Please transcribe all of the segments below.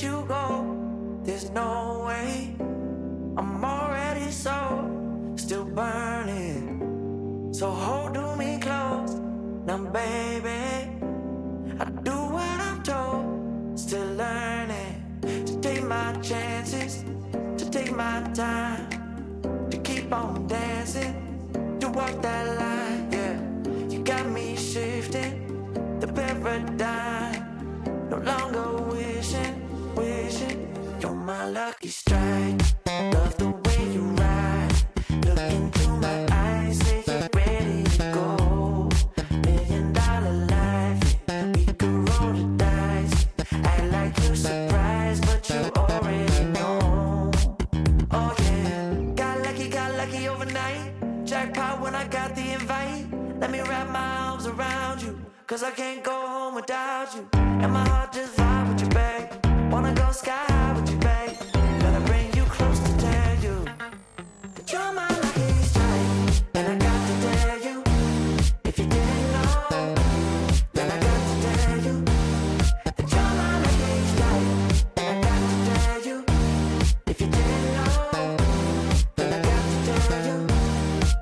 you go, there's no way. I'm already still burning. So hold me close, now baby. I do what I'm told, still learning to take my chances, to take my time, to keep on dancing, to walk that line, yeah. You got me shifting the paradigm, no longer wishing, you're my lucky strike. Love the way you ride, look into my eyes, say you're ready to go. $1 million life, yeah. We could roll the dice, act like you're surprised, but you already know. Oh yeah, got lucky overnight. Jackpot when I got the invite. Let me wrap my arms around you, cause I can't go home without you. And my heart just vibe with you, babe. Wanna go sky high with you, babe. Gotta bring you close to tell you that you're my lucky strike. And I got to tell you, if you didn't know, then I got to tell you that you're my lucky strike. And I got to tell you, if you didn't know, then I got to tell you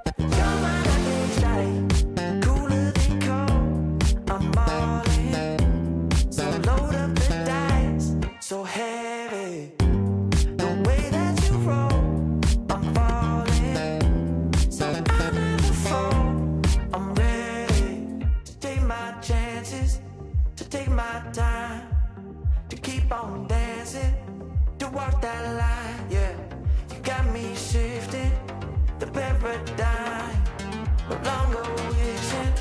that you're my lucky strike. Cooler than cold, I'm all in. So load up the dice, so heavy. The way that you roll, I'm falling. So I never fall, I'm ready to take my chances, to take my time, to keep on dancing, to walk that line, yeah. You got me shifting the paradigm, no longer wishing,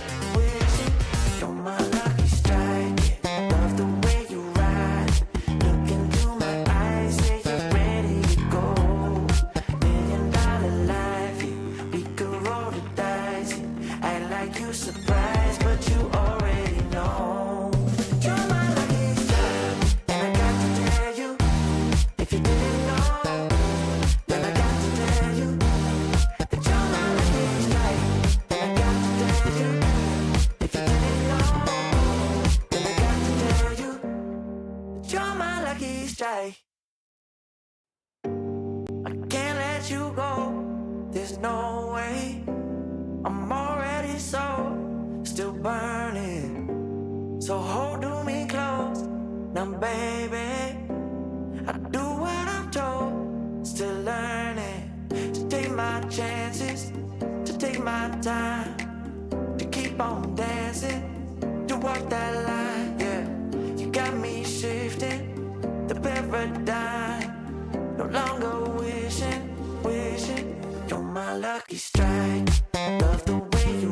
you're my lucky strike, yeah. Love the way you ride, look into my eyes, say you're ready to go. $1 million life, yeah. We could roll the dice, yeah. Act like you surprised, but you already know. You're my lucky strike, and I got to tell you, if you didn't know, then I got to tell you that you're my lucky strike. And I got to tell you, if you didn't know, then I got to tell you that you're my lucky strike. I can't let you go, there's no way. I'm already still burning. So hold me close, now baby. I do what I'm told, still learning to take my chances, to take my time, to keep on dancing, to walk that line, yeah. You got me shifting the paradigm, no longer wishing, you're my lucky strike. Love the way you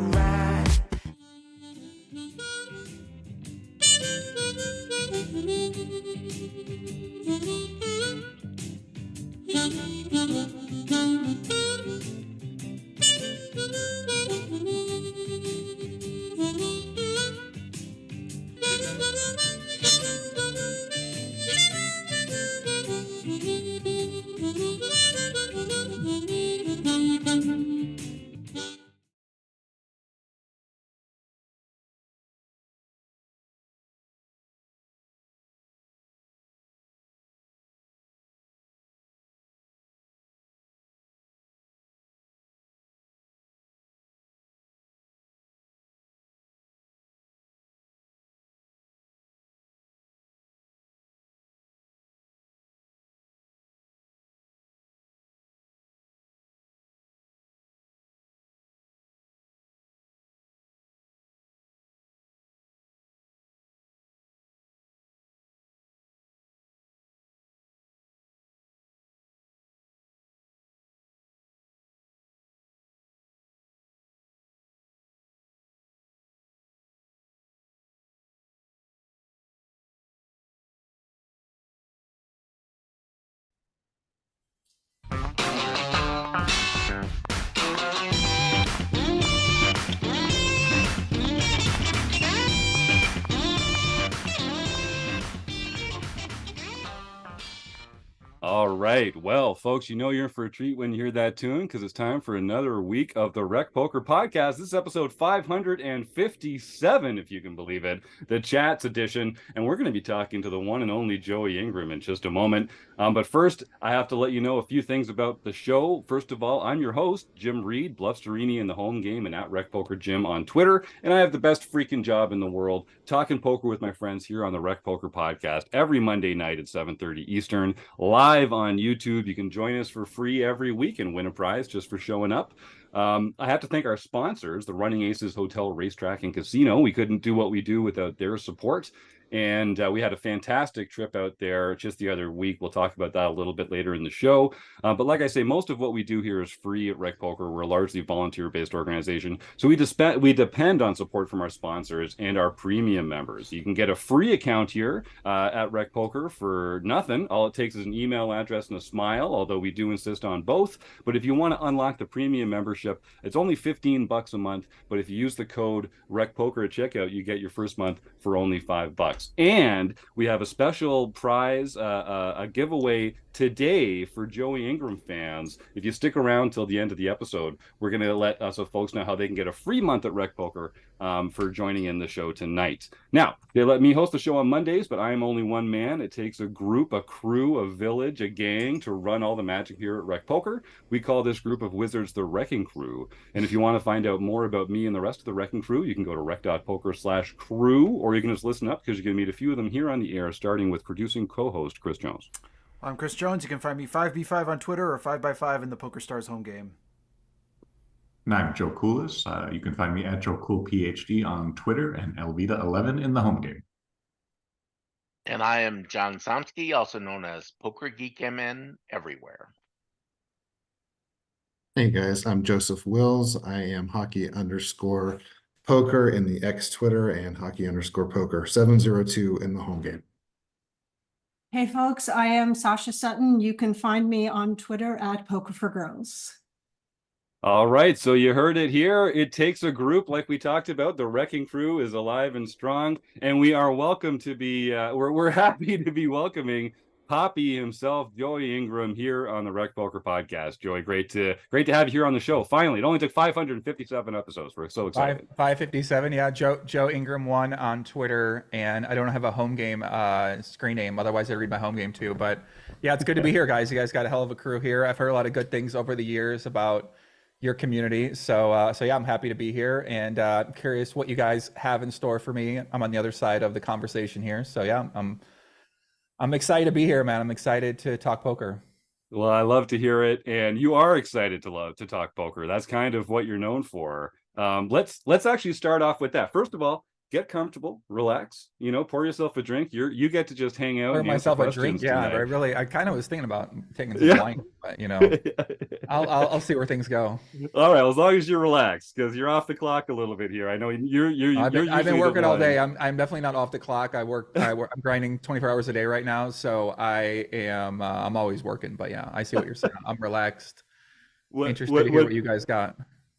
right. Well, folks, you know you're in for a treat when you hear that tune because it's time for another week of the RecPoker podcast. This is episode 557, if you can believe it, the chats edition. And we're going to be talking to the one and only Joey Ingram in just a moment. But first, I have to let you know a few things about the show. First of all, I'm your host, Jim Reed, Bluffsterini in the home game and at RecPoker Jim on Twitter. And I have the best freaking job in the world, talking poker with my friends here on the RecPoker podcast every Monday night at 7:30 Eastern, live on YouTube. You can join us for free every week and win a prize just for showing up. I have to thank our sponsors, the Running Aces Hotel, Racetrack, and Casino. We couldn't do what we do without their support. And we had a fantastic trip out there just the other week. We'll talk about that a little bit later in the show. But like I say, most of what we do here is free at RecPoker. We're a largely volunteer-based organization. So we depend on support from our sponsors and our premium members. You can get a free account here at RecPoker for nothing. All it takes is an email address and a smile, although we do insist on both. But if you want to unlock the premium membership, it's only $15 a month. But if you use the code RecPoker at checkout, you get your first month for only $5. And we have a special prize, a giveaway today for Joey Ingram fans. If you stick around till the end of the episode, we're going to let us folks know how they can get a free month at RecPoker for joining in the show tonight. Now, they let me host the show on Mondays, but I am only one man. It takes a group, a crew, a village, a gang to run all the magic here at RecPoker. We call this group of wizards the Wrecking Crew. And if you want to find out more about me and the rest of the Wrecking Crew, you can go to rec.poker/crew, or you can just listen up because you're going to meet a few of them here on the air, starting with producing co-host Chris Jones. I'm Chris Jones. You can find me 5B5 on Twitter or 5x5 in the PokerStars home game. And I'm Joe Coolis. You can find me at JoeCoolPhD on Twitter and Elvita11 in the home game. And I am John Somsky, also known as Poker Geek MN everywhere. Hey guys, I'm Joseph Wills. I am hockey_poker in the X Twitter and hockey_poker 702 in the home game. Hey folks, I am Sasha Sutton. You can find me on Twitter at Poker for Girls. All right, so you heard it here. It takes a group like we talked about. The Wrecking Crew is alive and strong, and we are welcome to be, we're happy to be welcoming Poppy himself, Joey Ingram, here on the RecPoker podcast. Joey, great to have you here on the show. Finally, it only took 557 episodes. We're so excited. 557, yeah. Joe Ingram 1 on Twitter, and I don't have a home game screen name. Otherwise, I read my home game too. But yeah, it's good to be here, guys. You guys got a hell of a crew here. I've heard a lot of good things over the years about your community. So yeah, I'm happy to be here, and I'm curious what you guys have in store for me. I'm on the other side of the conversation here. So yeah, I'm excited to be here, man. I'm excited to talk poker. Well, I love to hear it, and you are excited to talk poker. That's kind of what you're known for. Let's actually start off with that. First of all, get comfortable, relax. Pour yourself a drink. You get to just hang out. Pour myself a drink. Yeah, I kind of was thinking about taking some wine, but I'll see where things go. All right, as long as you're relaxed, because you're off the clock a little bit here. I know I've been working all day. I'm definitely not off the clock. I'm grinding 24 hours a day right now, so I am. I'm always working. But yeah, I see what you're saying. I'm relaxed. Interested to hear what you guys got.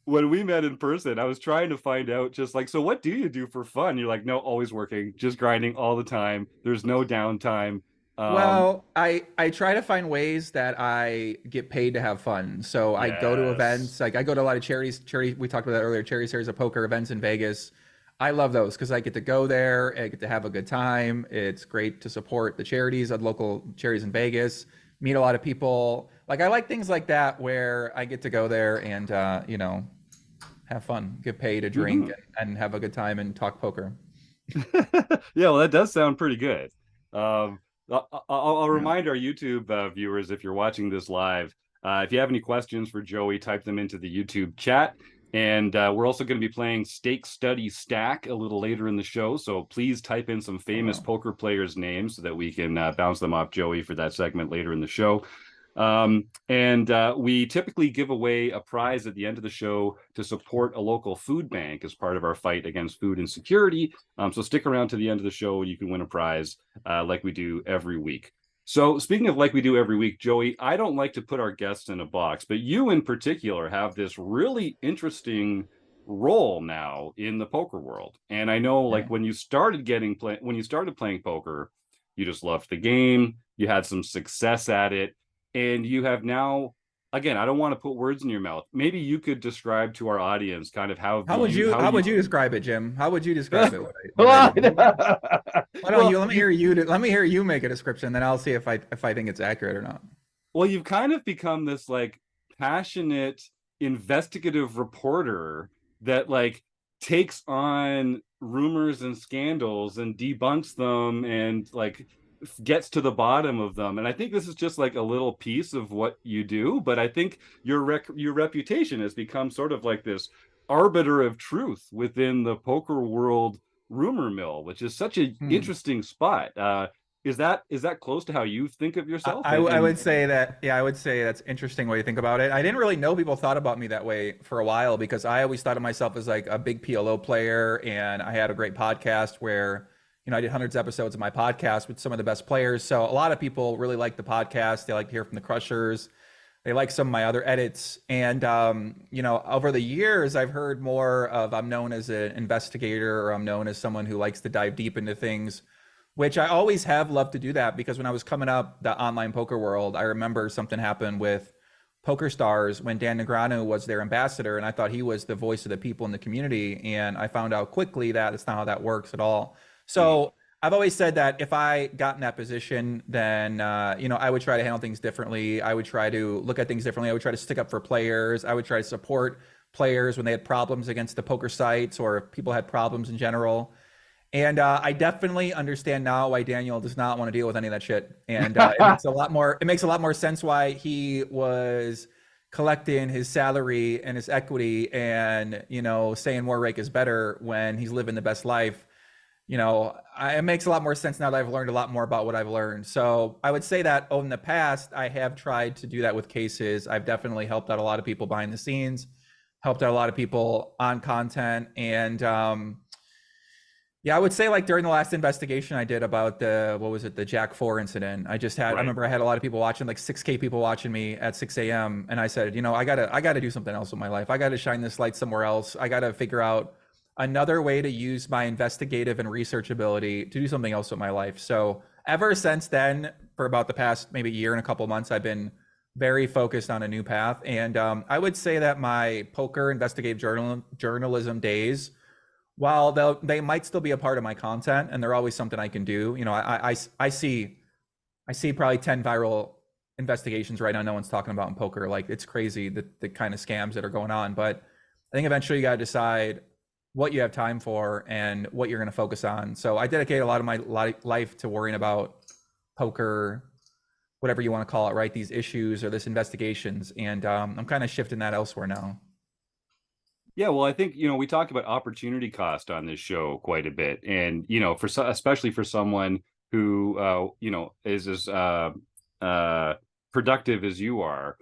When we met in person, I was trying to find out just like, so what do you do for fun? You're like, no, always working, just grinding all the time. There's no downtime. Well, I try to find ways that I get paid to have fun. So I go to events, like I go to a lot of charity, we talked about that earlier, charity series of poker events in Vegas. I love those because I get to go there, I get to have a good time. It's great to support the charities of local charities in Vegas, meet a lot of people. Like I like things like that where I get to go there and, have fun, get paid a drink and have a good time and talk poker. Yeah, well, that does sound pretty good. I'll remind our YouTube viewers, if you're watching this live, if you have any questions for Joey, type them into the YouTube chat. And we're also going to be playing Stake Study Stack a little later in the show. So please type in some famous poker players' names so that we can bounce them off Joey for that segment later in the show. We typically give away a prize at the end of the show to support a local food bank as part of our fight against food insecurity. So stick around to the end of the show and you can win a prize like we do every week. So speaking of like we do every week, Joey, I don't like to put our guests in a box, but you in particular have this really interesting role now in the poker world. And I know like when you started playing poker, you just loved the game, you had some success at it. and you have now, again, I don't want to put words in your mouth. Maybe you could describe to our audience kind of how would you describe it, Jim? How would you describe it? Well, Why don't you let me hear you make a description, then I'll see if I think it's accurate or not. well, you've kind of become this like passionate investigative reporter that like takes on rumors and scandals and debunks them and like gets to the bottom of them. And I think this is just like a little piece of what you do, but I think your reputation has become sort of like this arbiter of truth within the poker world rumor mill, which is such an interesting spot. Is that close to how you think of yourself? I would say that, yeah, I would say that's interesting way you think about it. I didn't really know people thought about me that way for a while, because I always thought of myself as like a big PLO player, and I had a great podcast where, you know, I did hundreds of episodes of my podcast with some of the best players. So a lot of people really like the podcast. They like to hear from the crushers. They like some of my other edits. And, you know, over the years, I've heard more of, I'm known as an investigator, or I'm known as someone who likes to dive deep into things, which I always have loved to do that, because when I was coming up the online poker world, I remember something happened with Poker Stars when Dan Negreanu was their ambassador, and I thought he was the voice of the people in the community. And I found out quickly that it's not how that works at all. So I've always said that if I got in that position, then, you know, I would try to handle things differently. I would try to look at things differently. I would try to stick up for players. I would try to support players when they had problems against the poker sites, or if people had problems in general. And I definitely understand now why Daniel does not want to deal with any of that shit. And it makes a lot more sense why he was collecting his salary and his equity and, you know, saying more rake is better when he's living the best life. You know, it makes a lot more sense now that I've learned a lot more about what I've learned. So I would say that in the past, I have tried to do that with cases. I've definitely helped out a lot of people behind the scenes, helped out a lot of people on content. And yeah, I would say like during the last investigation I did about the Jack 4 incident, I remember I had a lot of people watching, like 6K people watching me at 6 a.m. And I said, you know, I gotta do something else with my life. I gotta shine this light somewhere else. I gotta figure out another way to use my investigative and research ability to do something else with my life. So ever since then, for about the past maybe year and a couple of months, I've been very focused on a new path. And I would say that my poker investigative journalism days, while they might still be a part of my content and they're always something I can do, you know, I see probably 10 viral investigations right now no one's talking about in poker. Like, it's crazy the kind of scams that are going on. But I think eventually you got to decide what you have time for and what you're going to focus on. So I dedicate a lot of my life to worrying about poker, whatever you want to call it, right? These issues or this investigations. And I'm kind of shifting that elsewhere now. Yeah, well, I think, you know, we talk about opportunity cost on this show quite a bit. And, you know, especially for someone who, you know, is as productive as you are,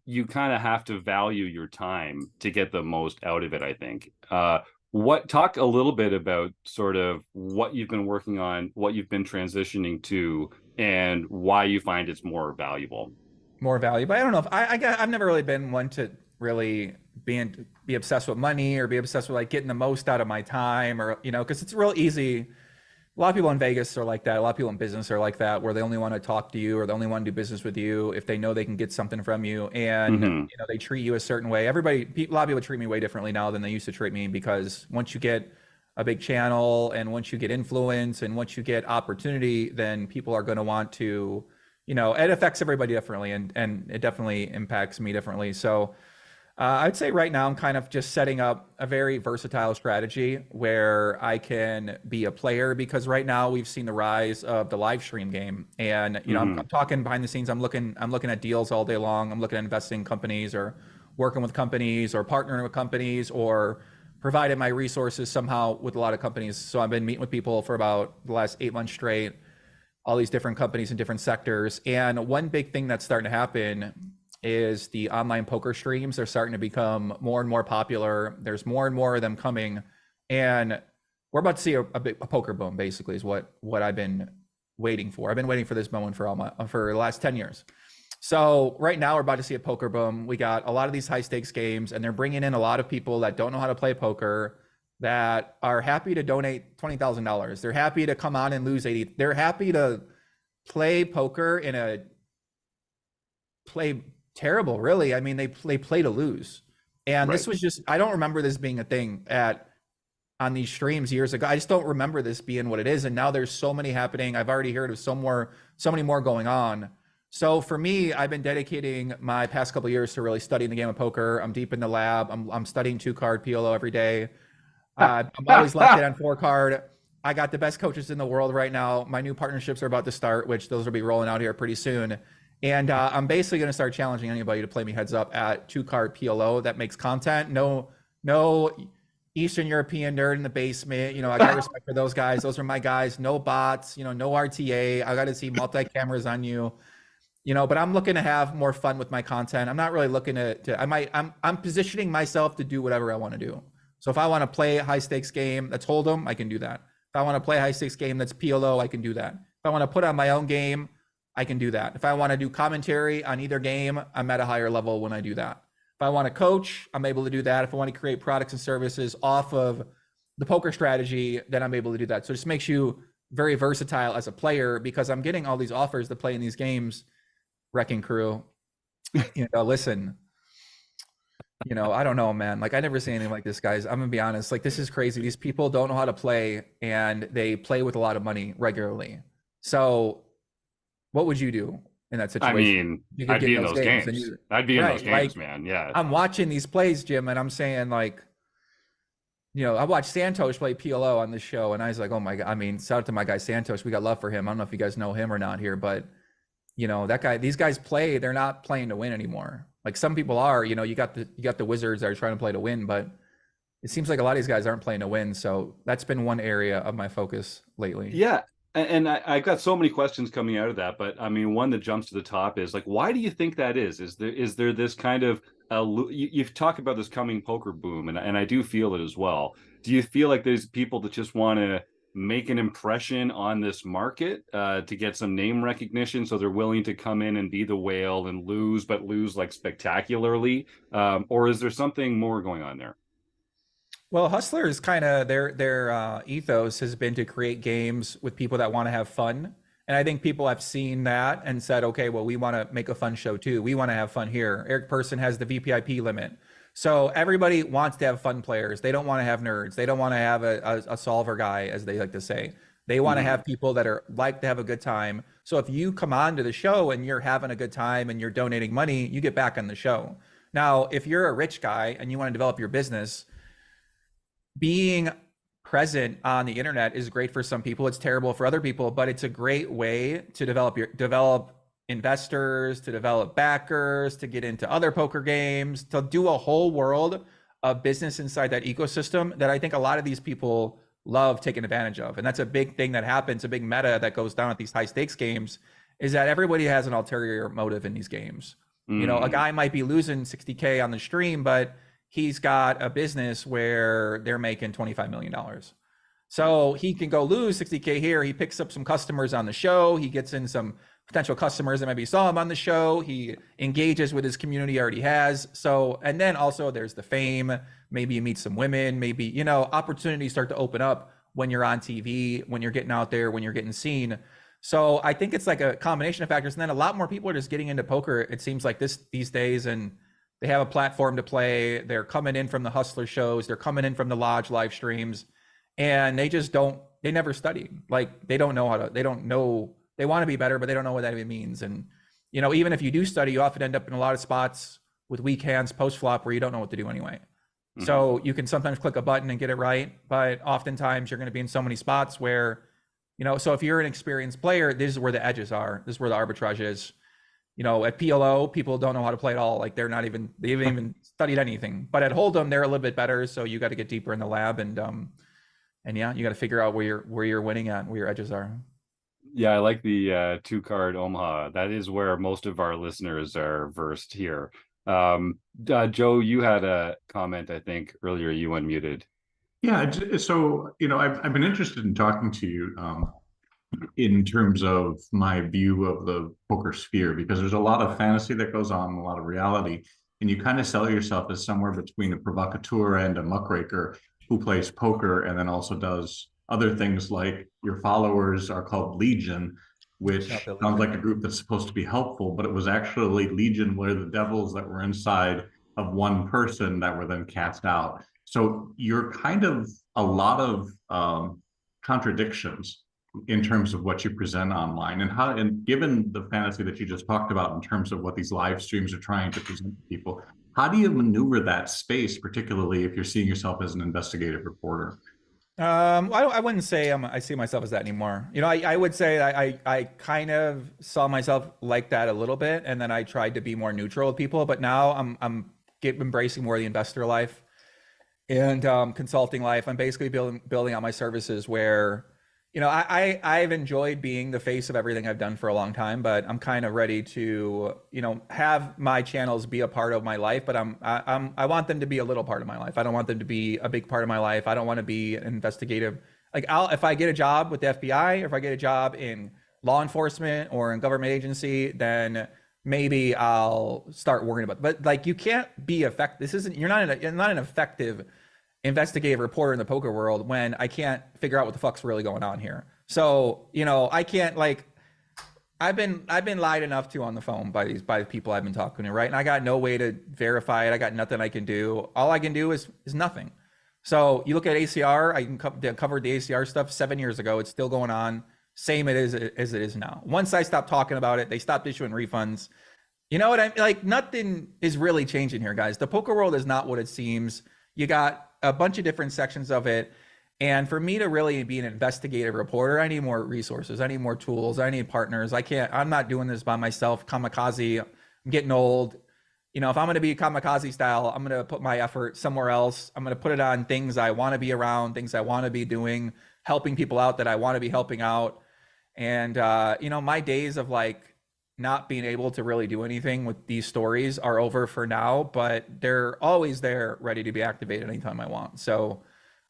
you kind of have to value your time to get the most out of it, I think. Talk a little bit about sort of what you've been working on, what you've been transitioning to, and why you find it's more valuable. More valuable. I don't know if I've never really been one to really be obsessed with money or be obsessed with like getting the most out of my time, or, you know, because it's real easy. A lot of people in Vegas are like that. A lot of people in business are like that, where they only want to talk to you or they only want to do business with you if they know they can get something from you. And, you know, they treat you a certain way. A lot of people treat me way differently now than they used to treat me, because once you get a big channel and once you get influence and once you get opportunity, then people are going to want to, you know, it affects everybody differently, and it definitely impacts me differently. So I'd say right now I'm kind of just setting up a very versatile strategy where I can be a player, because right now we've seen the rise of the live stream game, and, you know, I'm talking behind the scenes. I'm looking at deals all day long. I'm looking at investing in companies or working with companies or partnering with companies or providing my resources somehow with a lot of companies. So I've been meeting with people for about the last 8 months straight, all these different companies in different sectors. And one big thing that's starting to happen is the online poker streams are starting to become more and more popular. There's more and more of them coming, and we're about to see a poker boom, basically, is what I've been waiting for. I've been waiting for this moment for the last 10 years. So right now we're about to see a poker boom. We got a lot of these high stakes games, and they're bringing in a lot of people that don't know how to play poker, that are happy to donate $20,000. They're happy to come on and lose 80. They're happy to play poker in a play terrible, really. I mean, they play to lose. And this Right. was just, I don't remember this being a thing on these streams years ago. I just don't remember this being what it is. And now there's so many happening. I've already heard of so many more going on. So for me, I've been dedicating my past couple of years to really studying the game of poker. I'm deep in the lab. I'm studying 2-card PLO every day. I'm always locked in on 4-card. I got the best coaches in the world right now. My new partnerships are about to start, which those will be rolling out here pretty soon. And I'm basically going to start challenging anybody to play me heads up at 2-card PLO that makes content. No Eastern European nerd in the basement. I got respect for those guys. Those are my guys. No bots, no RTA. I got to see multi-cameras on you. But I'm looking to have more fun with my content. I'm not really looking I'm positioning myself to do whatever I want to do. So if I want to play a high stakes game that's Hold'em, I can do that. If I want to play a high stakes game that's PLO, I can do that. If I want to put on my own game, I can do that. If I want to do commentary on either game, I'm at a higher level when I do that. If I want to coach, I'm able to do that. If I want to create products and services off of the poker strategy, then I'm able to do that. So it just makes you very versatile as a player, because I'm getting all these offers to play in these games. Wrecking Crew, listen, I don't know, man. Like, I never seen anything like this, guys. I'm gonna be honest. Like, this is crazy. These people don't know how to play, and they play with a lot of money regularly. So what would you do in that situation? I mean, I'd be in those games. I'd be in those games, man. Yeah. I'm watching these plays, Jim, and I'm saying, like, I watched Santosh play PLO on this show, and I was like, oh my God. I mean, shout out to my guy Santosh. We got love for him. I don't know if you guys know him or not here, but that guy, these guys play, they're not playing to win anymore. Like, some people are, you got the Wizards that are trying to play to win, but it seems like a lot of these guys aren't playing to win. So that's been one area of my focus lately. Yeah. And I got so many questions coming out of that, but I mean, one that jumps to the top is like, why do you think that is? Is there this kind of, you've talked about this coming poker boom, and I do feel it as well. Do you feel like there's people that just want to make an impression on this market to get some name recognition, so they're willing to come in and be the whale and lose, but lose like spectacularly? Or is there something more going on there? Well, Hustler is kind of their ethos has been to create games with people that want to have fun. And I think people have seen that and said, okay, well, we want to make a fun show too. We want to have fun here. Eric Person has the VPIP limit. So everybody wants to have fun players. They don't want to have nerds. They don't want to have a solver guy, as they like to say. They want to have people that are like to have a good time. So if you come on to the show and you're having a good time and you're donating money, you get back on the show. Now, if you're a rich guy and you want to develop your business, being present on the internet is great for some people. It's terrible for other people, but it's a great way to develop investors, to develop backers, to get into other poker games, to do a whole world of business inside that ecosystem that I think a lot of these people love taking advantage of. And that's a big thing that happens, a big meta that goes down at these high stakes games, is that everybody has an ulterior motive in these games. A guy might be losing 60K on the stream, but he's got a business where they're making $25 million. So he can go lose 60K here. He picks up some customers on the show. He gets in some potential customers that maybe saw him on the show. He engages with his community he already has. So, and then also there's the fame. Maybe you meet some women, maybe, opportunities start to open up when you're on TV, when you're getting out there, when you're getting seen. So I think it's like a combination of factors. And then a lot more people are just getting into poker, it seems like these days, and they have a platform to play. They're coming in from the Hustler shows. They're coming in from the Lodge live streams, and they never study. Like, they don't know, they want to be better, but they don't know what that even means. And, even if you do study, you often end up in a lot of spots with weak hands post flop where you don't know what to do anyway. Mm-hmm. So you can sometimes click a button and get it right, but oftentimes you're going to be in so many spots where, so if you're an experienced player, this is where the edges are. This is where the arbitrage is. At PLO, people don't know how to play at all. Like, they haven't even studied anything. But at Hold'em, they're a little bit better. So you got to get deeper in the lab, and yeah, you got to figure out where you're winning at, where your edges are. Yeah, I like the 2-card Omaha. That is where most of our listeners are versed here. Joe, you had a comment, I think, earlier. You unmuted. Yeah, so I've been interested in talking to you in terms of my view of the poker sphere, because there's a lot of fantasy that goes on, a lot of reality, and you kind of sell yourself as somewhere between a provocateur and a muckraker who plays poker and then also does other things, like your followers are called Legion, which Not the sounds Legion. like a group that's supposed to be helpful, but it was actually Legion, where the devils that were inside of one person that were then cast out. So you're kind of a lot of contradictions in terms of what you present online, and how, and given the fantasy that you just talked about in terms of what these live streams are trying to present to people, how do you maneuver that space, particularly if you're seeing yourself as an investigative reporter? I wouldn't say I see myself as that anymore. You know, I would say I kind of saw myself like that a little bit, and then I tried to be more neutral with people. But now I'm embracing more the investor life and consulting life. I'm basically building out my services where, you know, I've enjoyed being the face of everything I've done for a long time, but I'm kind of ready to, you know, have my channels be a part of my life, but I want them to be a little part of my life. I don't want them to be a big part of my life. I don't want to be an investigative. Like, if I get a job with the FBI, or if I get a job in law enforcement or in government agency, then maybe I'll start worrying about it. But like, you can't be effective. You're not an effective investigative reporter in the poker world when I can't figure out what the fuck's really going on here. So, you know, I can't, like, I've been lied enough to on the phone by the people I've been talking to, right? And I got no way to verify it. I got nothing I can do. All I can do is nothing. So you look at ACR, I covered the ACR stuff 7 years ago. It's still going on. Same as it is now. Once I stopped talking about it, they stopped issuing refunds. You know what I mean? Like, nothing is really changing here, guys. The poker world is not what it seems. You got a bunch of different sections of it. And for me to really be an investigative reporter, I need more resources. I need more tools. I need partners. I'm not doing this by myself. Kamikaze. I'm getting old. You know, if I'm going to be kamikaze style, I'm going to put my effort somewhere else. I'm going to put it on things I want to be around, things I want to be doing, helping people out that I want to be helping out. And, you know, my days of like not being able to really do anything with these stories are over for now, but they're always there ready to be activated anytime I want. So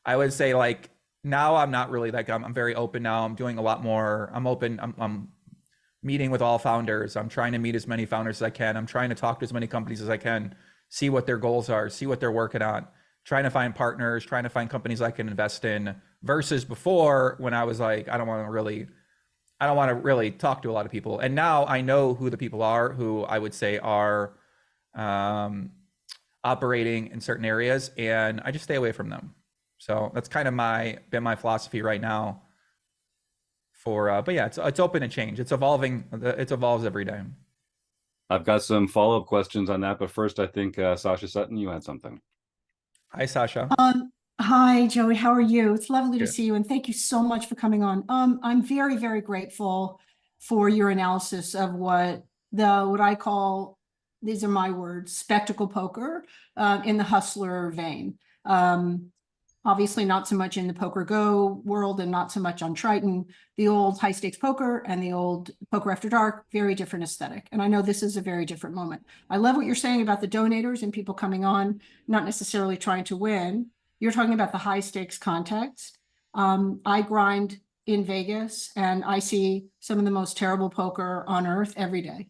I would say, like, now I'm not really like, I'm very open now. I'm doing a lot more. I'm open. I'm meeting with all founders. I'm trying to meet as many founders as I can. I'm trying to talk to as many companies as I can, see what their goals are, see what they're working on, trying to find partners, trying to find companies I can invest in, versus before when I was like, I don't want to really talk to a lot of people. And now I know who the people are who I would say are operating in certain areas, and I just stay away from them. So that's kind of been my philosophy right now. But yeah, it's open to change. It's evolving. It evolves every day. I've got some follow-up questions on that, but first, I think Sasha Sutton, you had something. Hi, Sasha. Hi, Joey. How are you? It's lovely to Good. see you, and thank you so much for coming on. I'm very, very grateful for your analysis of what I call, these are my words, spectacle poker, in the hustler vein. Obviously not so much in the Poker Go world, and not so much on Triton. The old high stakes poker and the old poker after dark, very different aesthetic. And I know this is a very different moment. I love what you're saying about the donators and people coming on, not necessarily trying to win. You're talking about the high stakes context. I grind in Vegas, and I see some of the most terrible poker on earth every day.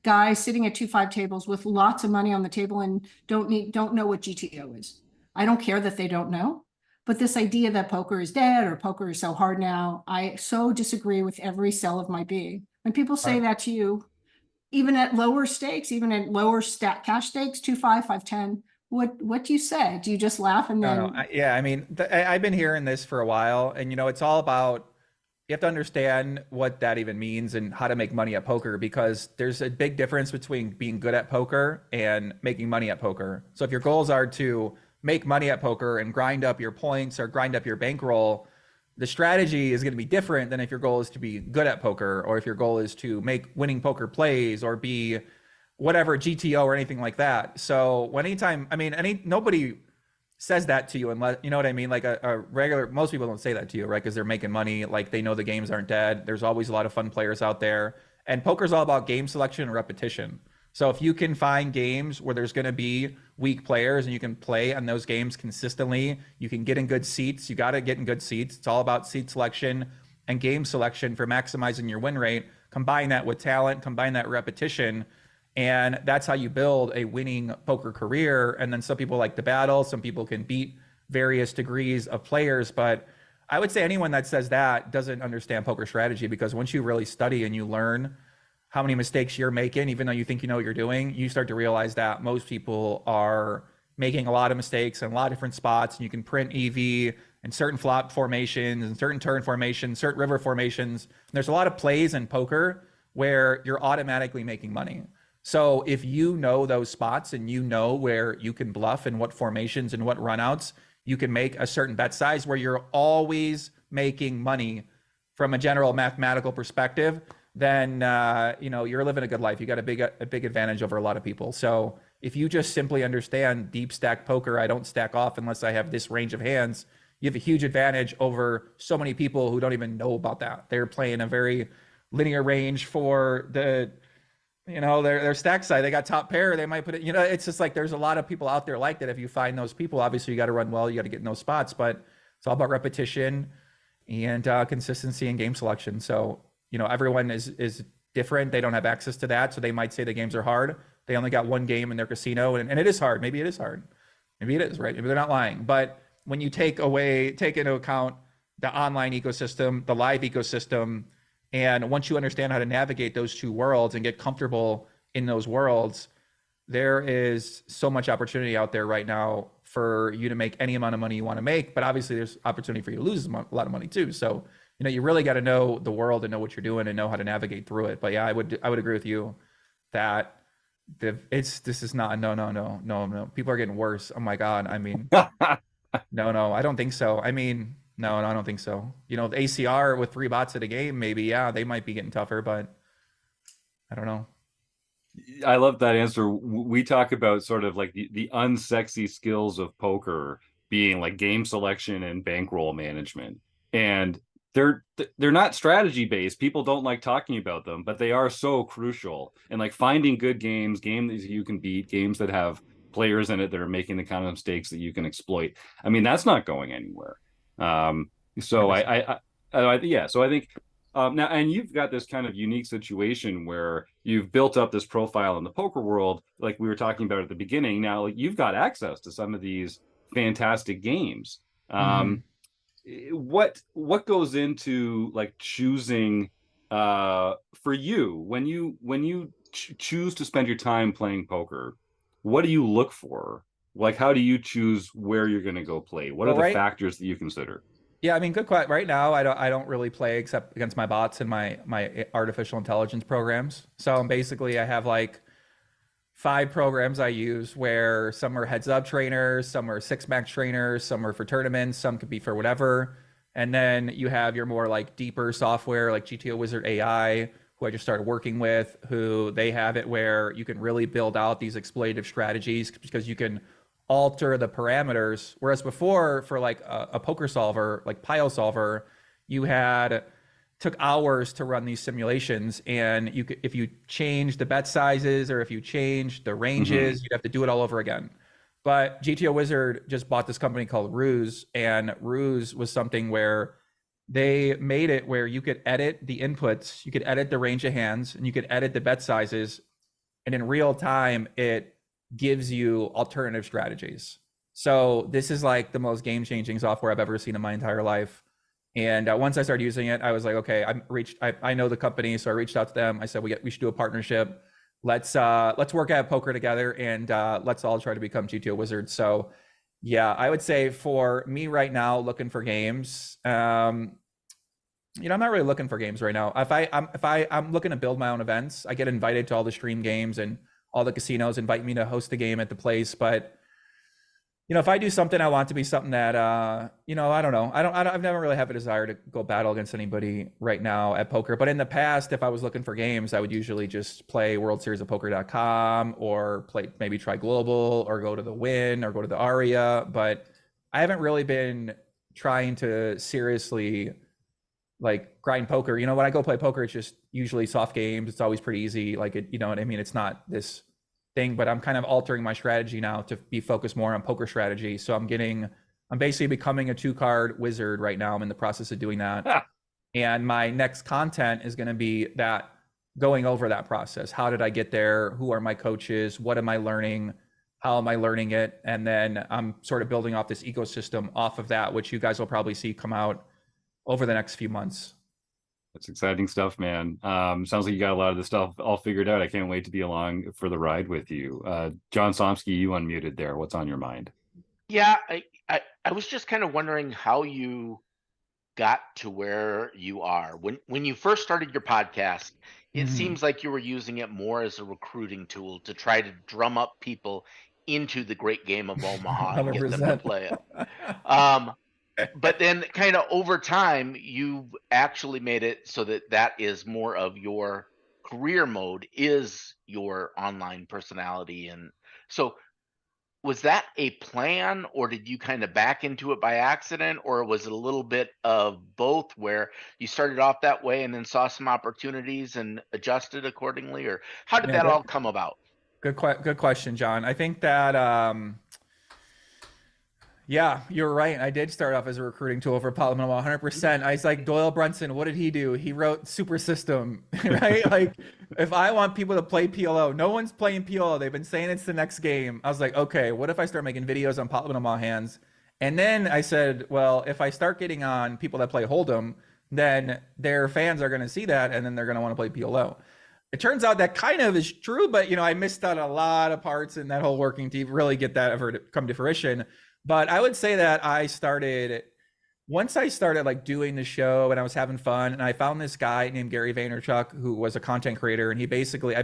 Guys sitting at 2-5 tables with lots of money on the table and don't know what GTO is. I don't care that they don't know, but this idea that poker is dead or poker is so hard now, I so disagree with every cell of my being. When people say that to you, even at lower stakes, even at lower cash stakes, 2-5, 5-10, what do you say? Do you just laugh and then? Yeah, I mean, I've been hearing this for a while, and you know, it's all about, you have to understand what that even means and how to make money at poker, because there's a big difference between being good at poker and making money at poker. So if your goals are to make money at poker and grind up your points or grind up your bankroll, the strategy is going to be different than if your goal is to be good at poker, or if your goal is to make winning poker plays or be whatever GTO or anything like that. So nobody says that to you unless, you know what I mean? Like a regular, most people don't say that to you, right? Because they're making money. Like, they know the games aren't dead. There's always a lot of fun players out there, and poker's all about game selection and repetition. So if you can find games where there's going to be weak players and you can play on those games consistently, you can get in good seats. You got to get in good seats. It's all about seat selection and game selection for maximizing your win rate. Combine that with talent, combine that repetition, and that's how you build a winning poker career. And then some people like to battle. Some people can beat various degrees of players, but I would say anyone that says that doesn't understand poker strategy, because once you really study and you learn how many mistakes you're making, even though you think you know what you're doing, you start to realize that most people are making a lot of mistakes in a lot of different spots. And you can print EV and certain flop formations and certain turn formations, certain river formations. And there's a lot of plays in poker where you're automatically making money. So if you know those spots and you know where you can bluff and what formations and what runouts, you can make a certain bet size where you're always making money from a general mathematical perspective, then you're living a good life. You got a big advantage over a lot of people. So if you just simply understand deep stack poker, I don't stack off unless I have this range of hands, you have a huge advantage over so many people who don't even know about that. They're playing a very linear range for the, their stack side. They got top pair, they might put it, it's just like there's a lot of people out there like that. If you find those people, obviously you got to run well, you got to get in those spots, but it's all about repetition and consistency and game selection. So, everyone is different. They don't have access to that. So they might say the games are hard. They only got one game in their casino, and it is hard. Maybe it is hard. Maybe it is, right? Maybe they're not lying. But when you take into account the online ecosystem, the live ecosystem, and once you understand how to navigate those two worlds and get comfortable in those worlds, there is so much opportunity out there right now for you to make any amount of money you want to make. But obviously there's opportunity for you to lose a lot of money too. So, you really got to know the world and know what you're doing and know how to navigate through it. But yeah, I would agree with you that this is not, no. People are getting worse. Oh my God. I mean, no, I don't think so. I mean, no, I don't think so. The ACR with 3 bots at a game, maybe, yeah, they might be getting tougher, but I don't know. I love that answer. We talk about sort of like the unsexy skills of poker being like game selection and bankroll management. And they're not strategy based. People don't like talking about them, but they are so crucial. And like finding good games that you can beat, games that have players in it that are making the kind of mistakes that you can exploit. I mean, that's not going anywhere. So I think now, and you've got this kind of unique situation where you've built up this profile in the poker world, like we were talking about at the beginning. Now, like, you've got access to some of these fantastic games. What goes into like choosing for you when you choose to spend your time playing poker? What do you look for? Like, how do you choose where you're going to go play? What are the factors that you consider? Yeah, I mean, good question. Right now, I don't really play except against my bots and my artificial intelligence programs. So basically, I have like 5 programs I use, where some are heads up trainers, some are 6-max trainers, some are for tournaments, some could be for whatever. And then you have your more like deeper software like GTO Wizard AI, who I just started working with, who they have it where you can really build out these exploitative strategies because you can alter the parameters. Whereas before, for like a poker solver, like Pile Solver, you took hours to run these simulations, and if you change the bet sizes or if you change the ranges, you'd have to do it all over again. But GTO Wizard just bought this company called Ruse, and Ruse was something where they made it where you could edit the inputs, you could edit the range of hands, and you could edit the bet sizes, and in real time it gives you alternative strategies. So this is like the most game-changing software I've ever seen in my entire life. And once I started using it, I was like, okay, I know the company, so I reached out to them. I said, we should do a partnership. Let's work at poker together, and let's all try to become GTO Wizards. So yeah, I would say for me right now, looking for games, I'm not really looking for games right now. If I'm looking to build my own events, I get invited to all the stream games, and all the casinos invite me to host a game at the place. But if I do something, I want to be something that, I don't know. I've never really have a desire to go battle against anybody right now at poker. But in the past, if I was looking for games, I would usually just play World Series of Poker.com, or maybe try Global, or go to the Win, or go to the Aria. But I haven't really been trying to seriously like grind poker. When I go play poker, it's just usually soft games. It's always pretty easy. Like you know what I mean? It's not this thing, but I'm kind of altering my strategy now to be focused more on poker strategy. So I'm basically becoming a 2-card wizard right now. I'm in the process of doing that. And my next content is going to be that, going over that process. How did I get there? Who are my coaches? What am I learning? How am I learning it? And then I'm sort of building off this ecosystem off of that, which you guys will probably see come out over the next few months. That's exciting stuff, man. Sounds like you got a lot of the stuff all figured out. I can't wait to be along for the ride with you. John Somsky, you unmuted there. What's on your mind? Yeah, I was just kind of wondering how you got to where you are. When you first started your podcast, it seems like you were using it more as a recruiting tool to try to drum up people into the great game of Omaha and get them to 100%. play it. Um, but then kind of over time, you've actually made it so that that is more of your career mode, is your online personality. And so was that a plan, or did you kind of back into it by accident, or was it a little bit of both where you started off that way and then saw some opportunities and adjusted accordingly, or how did Yeah, that all come about? good question, John. I think that yeah, you're right. I did start off as a recruiting tool for Polymer 100%. I was like, Doyle Brunson, what did he do? He wrote Super System, right? Like, if I want people to play PLO, no one's playing PLO. They've been saying it's the next game. I was like, okay, what if I start making videos on Polymer hands? And then I said, well, if I start getting on people that play Hold'em, then their fans are going to see that, and then they're going to want to play PLO. It turns out that kind of is true, but I missed out a lot of parts in that whole working to really get that ever to come to fruition. But I would say that once I started like doing the show and I was having fun, and I found this guy named Gary Vaynerchuk, who was a content creator, and I basically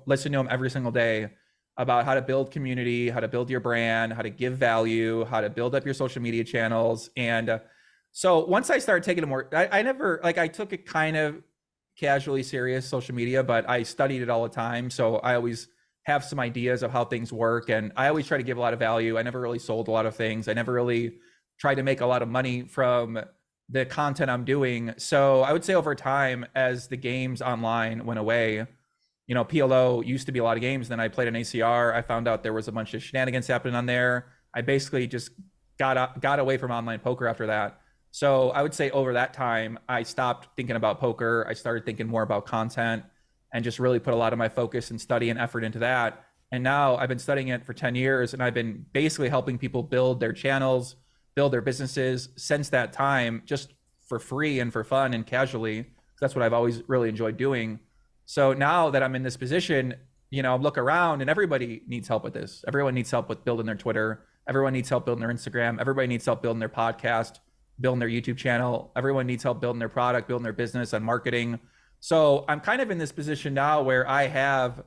listened to him every single day about how to build community, how to build your brand, how to give value, how to build up your social media channels. And so once I started taking it more, I never, like, I took it kind of casually serious, social media, but I studied it all the time. So I always have some ideas of how things work, and I always try to give a lot of value. I never really sold a lot of things. I never really tried to make a lot of money from the content I'm doing. So I would say over time, as the games online went away, PLO used to be a lot of games. Then I played an ACR. I found out there was a bunch of shenanigans happening on there. I basically just got away from online poker after that. So I would say over that time, I stopped thinking about poker. I started thinking more about content and just really put a lot of my focus and study and effort into that. And now I've been studying it for 10 years, and I've been basically helping people build their channels, build their businesses since that time, just for free and for fun and casually. That's what I've always really enjoyed doing. So now that I'm in this position, look around and everybody needs help with this. Everyone needs help with building their Twitter. Everyone needs help building their Instagram. Everybody needs help building their podcast, building their YouTube channel. Everyone needs help building their product, building their business and marketing. So I'm kind of in this position now where I have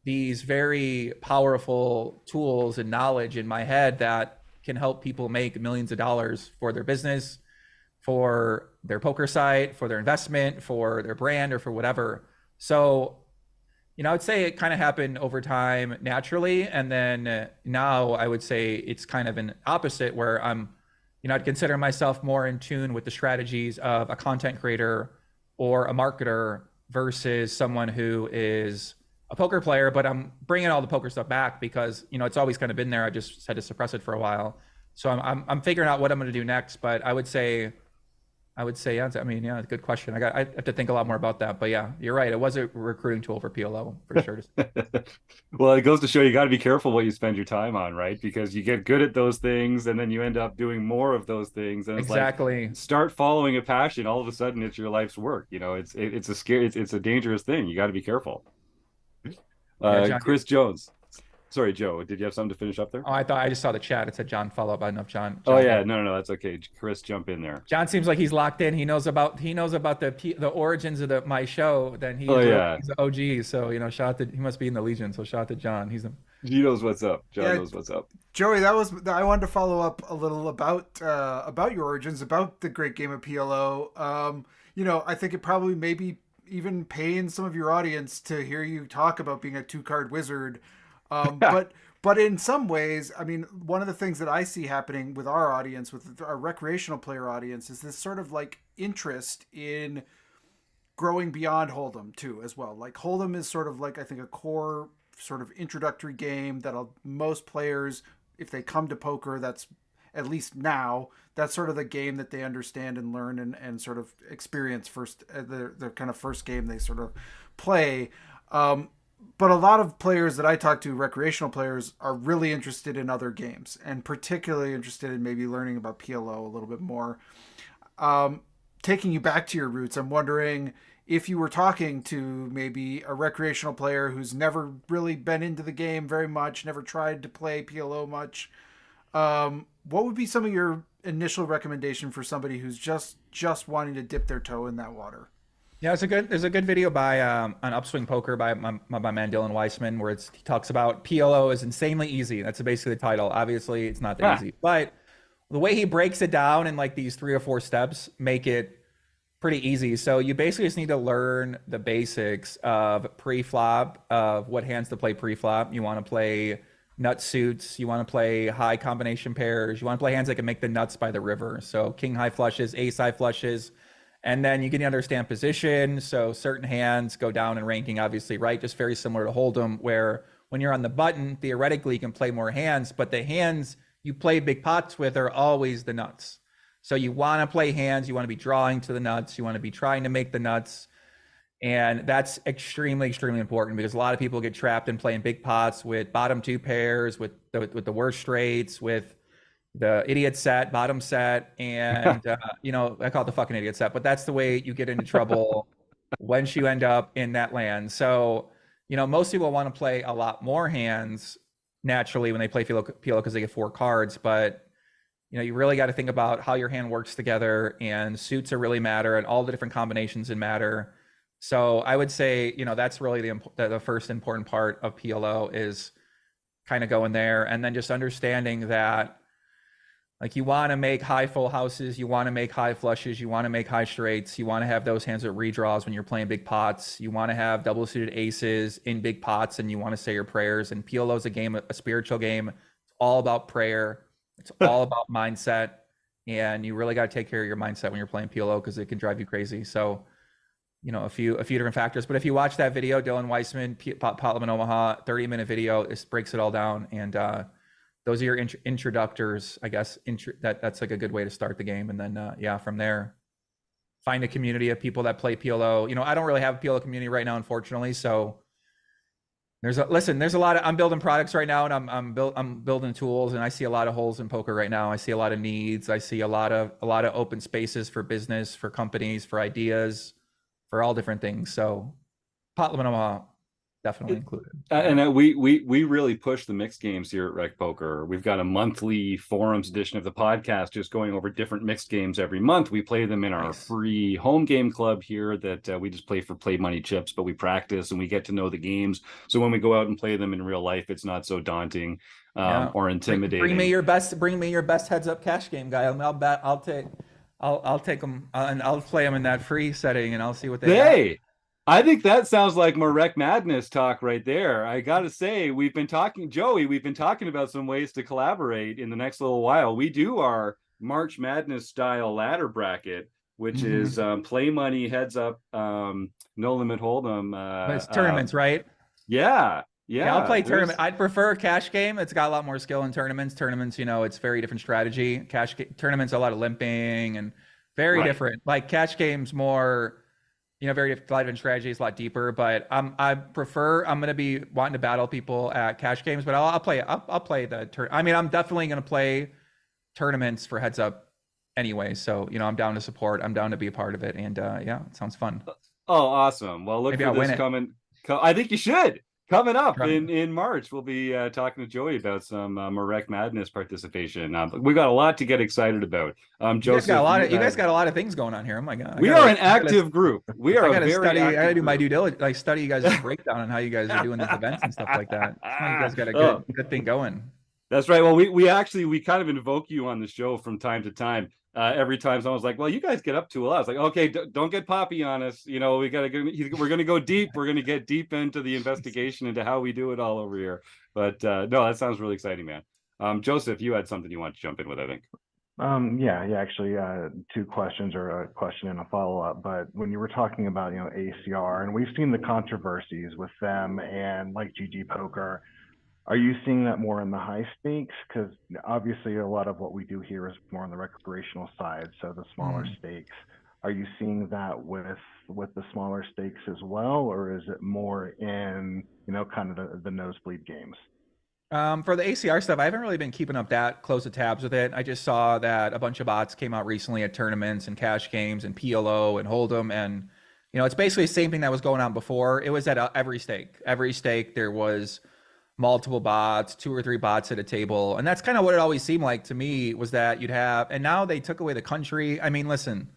these very powerful tools and knowledge in my head that can help people make millions of dollars for their business, for their poker site, for their investment, for their brand, or for whatever. So, I would say it kind of happened over time naturally. And then now I would say it's kind of an opposite where I'd consider myself more in tune with the strategies of a content creator or a marketer versus someone who is a poker player. But I'm bringing all the poker stuff back because, it's always kind of been there. I just had to suppress it for a while. So I'm figuring out what I'm going to do next. But I would say, yeah, good question. I have to think a lot more about that. But yeah, you're right. It was a recruiting tool for PLO for sure. Well, it goes to show you got to be careful what you spend your time on, right? Because you get good at those things and then you end up doing more of those things. And it's exactly. Like, start following a passion. All of a sudden it's your life's work. It's a scary, it's a dangerous thing. You got to be careful. John, Chris Jones. Sorry, Joe, did you have something to finish up there? Oh, I just saw the chat. It said John, follow up. I don't know if John. Oh yeah, no, that's okay. Chris, jump in there. John seems like he's locked in. He knows about the origins of my show. Then he's the OG. So shout out to, he must be in the Legion. So shout out to John. He knows what's up. John knows what's up. Joey, I wanted to follow up a little about your origins, about the great game of PLO. I think it probably maybe even paying some of your audience to hear you talk about being a 2-card wizard. But in some ways, one of the things that I see happening with our audience, with our recreational player audience, is this sort of like interest in growing beyond Hold'em too, as well. Like Hold'em is sort of like, I think, a core sort of introductory game that most players, if they come to poker, that's at least now, that's sort of the game that they understand and learn and sort of experience first, their kind of first game they sort of play. But a lot of players that I talk to, recreational players, are really interested in other games and particularly interested in maybe learning about PLO a little bit more. taking you back to your roots, I'm wondering if you were talking to maybe a recreational player who's never really been into the game very much, never tried to play PLO much, what would be some of your initial recommendation for somebody who's just wanting to dip their toe in that water? Yeah, there's a good video by on Upswing Poker by my man Dylan Weissman where he talks about PLO is insanely easy. That's basically the title. Obviously, it's not that easy, but the way he breaks it down in like these 3 or 4 steps make it pretty easy. So you basically just need to learn the basics of pre-flop, of what hands to play pre-flop. You want to play nut suits. You want to play high combination pairs. You want to play hands that can make the nuts by the river. So king high flushes, ace high flushes. And then you can understand position. So certain hands go down in ranking, obviously, right? Just very similar to Hold'em, where when you're on the button, theoretically, you can play more hands, but the hands you play big pots with are always the nuts. So you want to play hands, you want to be drawing to the nuts, you want to be trying to make the nuts. And that's extremely, extremely important because a lot of people get trapped in playing big pots with bottom 2 pairs, with the worst straights, with the idiot set, bottom set, and I call it the fucking idiot set, but that's the way you get into trouble once you end up in that land. So, most people want to play a lot more hands naturally when they play PLO because they get 4 cards, but you really got to think about how your hand works together, and suits are really matter, and all the different combinations in matter. So I would say, that's really the first important part of PLO is kind of going there, and then just understanding that like you want to make high full houses, you want to make high flushes, you want to make high straights, you want to have those hands with redraws when you're playing big pots, you want to have double suited aces in big pots, and you want to say your prayers. And PLO is a spiritual game. It's all about prayer. It's all about mindset, and you really got to take care of your mindset when you're playing PLO because it can drive you crazy. So, a few different factors. But if you watch that video, Dylan Weissman, Potlam in Omaha, 30-minute video, this breaks it all down, and those are your introductors, I guess. That's like a good way to start the game, and then from there, find a community of people that play PLO. I don't really have a PLO community right now, unfortunately. So there's a lot of, I'm building products right now, and I'm building tools, and I see a lot of holes in poker right now. I see a lot of needs. I see a lot of open spaces for business, for companies, for ideas, for all different things. So Potlam definitely included. And we really push the mixed games here at RecPoker. We've got a monthly forums edition of the podcast just going over different mixed games every month. We play them in our free home game club here that we just play for play money chips, but we practice and we get to know the games. So when we go out and play them in real life, it's not so daunting or intimidating. Bring me your best heads up cash game, guy. I'll take them and I'll play them in that free setting, and I'll see what they got. I think that sounds like more Rec Madness talk right there. I got to say, we've been talking about some ways to collaborate in the next little while. We do our March Madness style ladder bracket, which is play money, heads up, no limit hold'em. But it's tournaments, right? Yeah, I'll play tournament. I'd prefer cash game. It's got a lot more skill in tournaments. It's very different strategy. Tournaments, a lot of limping and very different. Like cash games more, very different strategy, is a lot deeper. But I'm going to be wanting to battle people at cash games, but I'll play the I'm definitely going to play tournaments for heads up anyway. So, I'm down to support. I'm down to be a part of it. And it sounds fun. Oh, awesome. Well, look for this coming. I think you should. Coming up in March, we'll be talking to Joey about some Rec Madness participation. We've got a lot to get excited about. Joseph, you guys got a lot of things going on here. Oh my God. We are an active group. We are I gotta do my due diligence, like study you guys' breakdown on how you guys are doing these events and stuff like that. You guys got a good thing going. That's right. Well, we kind of invoke you on the show from time to time. Every time someone's like, well, you guys get up to a lot. It's like, okay, don't get poppy on us. We're going to go deep. We're going to get deep into the investigation into how we do it all over here. But no, that sounds really exciting, man. Joseph, you had something you want to jump in with, I think. Actually, 2 questions, or a question and a follow-up. But when you were talking about, ACR, and we've seen the controversies with them and like GG Poker, are you seeing that more in the high stakes? Because obviously a lot of what we do here is more on the recreational side, so the smaller stakes. Are you seeing that with the smaller stakes as well, or is it more in kind of the nosebleed games? For the ACR stuff, I haven't really been keeping up that close of tabs with it. I just saw that a bunch of bots came out recently at tournaments and cash games and PLO and Hold'em, and it's basically the same thing that was going on before. It was at every stake. Every stake there was multiple bots, 2 or 3 bots at a table, and that's kind of what it always seemed like to me, was that you'd have. And now they took away the country. I mean, listen.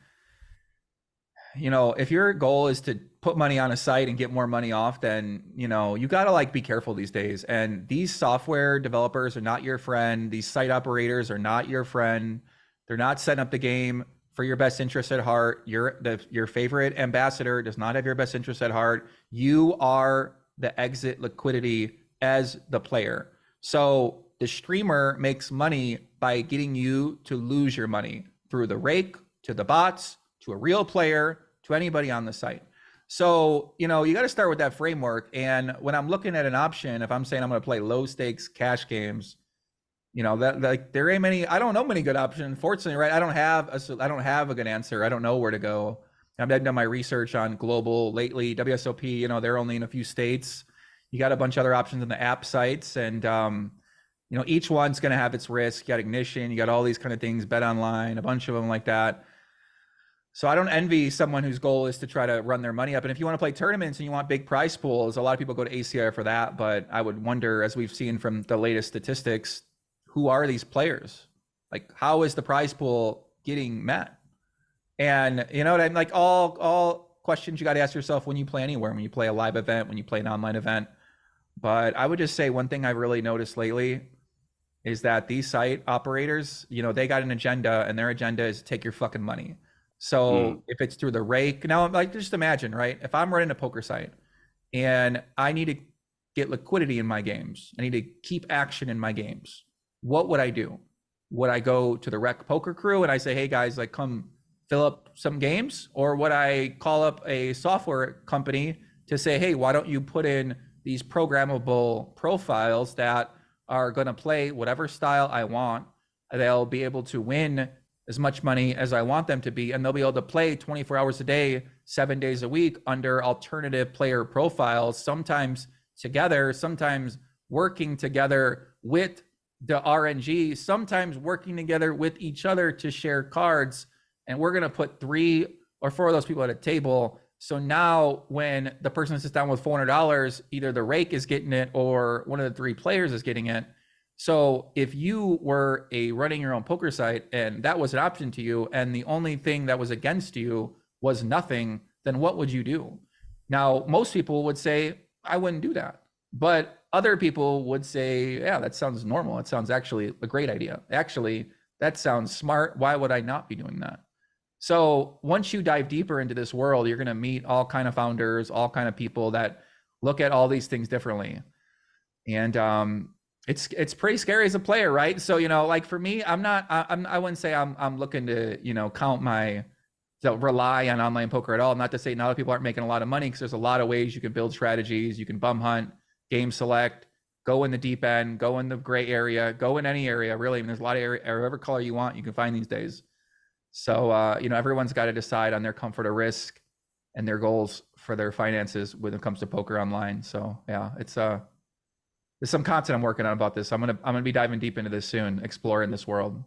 If your goal is to put money on a site and get more money off, then, you got to like be careful these days. And these software developers are not your friend. These site operators are not your friend. They're not setting up the game for your best interest at heart. Your favorite ambassador does not have your best interest at heart. You are the exit liquidity as the player. So the streamer makes money by getting you to lose your money through the rake, to the bots, to a real player, to anybody on the site. So, you got to start with that framework. And when I'm looking at an option, if I'm saying I'm going to play low stakes cash games, that like there ain't many. I don't know many good options. Unfortunately, right? I don't have a good answer. I don't know where to go. I've done my research on global lately. WSOP, they're only in a few states. You got a bunch of other options in the app sites, and each one's going to have its risk. You got Ignition, you got all these kind of things, Bet Online, a bunch of them like that. So I don't envy someone whose goal is to try to run their money up. And if you want to play tournaments and you want big prize pools, a lot of people go to ACR for that. But I would wonder, as we've seen from the latest statistics, who are these players? Like, how is the prize pool getting met? And what I'm like, all questions you got to ask yourself when you play anywhere, when you play a live event, when you play an online event. But I would just say one thing I've really noticed lately is that these site operators, they got an agenda, and their agenda is to take your fucking money. So if it's through the rake, now like just imagine, right? If I'm running a poker site and I need to get liquidity in my games, I need to keep action in my games, what would I do? Would I go to the RecPoker crew and I say, hey guys, like come fill up some games? Or would I call up a software company to say, hey, why don't you put in these programmable profiles that are going to play whatever style I want? They'll be able to win as much money as I want them to be, and they'll be able to play 24 hours a day, 7 days a week under alternative player profiles, sometimes together, sometimes working together with the RNG, sometimes working together with each other to share cards. And we're going to put 3 or 4 of those people at a table. So now when the person sits down with $400, either the rake is getting it or one of the 3 players is getting it. So if you were running your own poker site and that was an option to you, and the only thing that was against you was nothing, then what would you do? Now, most people would say, I wouldn't do that. But other people would say, yeah, that sounds normal. It sounds actually a great idea. Actually, that sounds smart. Why would I not be doing that? So once you dive deeper into this world, you're going to meet all kind of founders, all kind of people that look at all these things differently. And, it's pretty scary as a player, right? So, like for me, I wouldn't say I'm looking to, to rely on online poker at all. Not to say not a lot of people aren't making a lot of money, because there's a lot of ways you can build strategies. You can bum hunt, game select, go in the deep end, go in the gray area, go in any area, really. I mean, there's a lot of area, whatever color you want, you can find these days. So, everyone's got to decide on their comfort or risk and their goals for their finances when it comes to poker online. So yeah, there's some content I'm working on about this. I'm gonna be diving deep into this soon, exploring this world.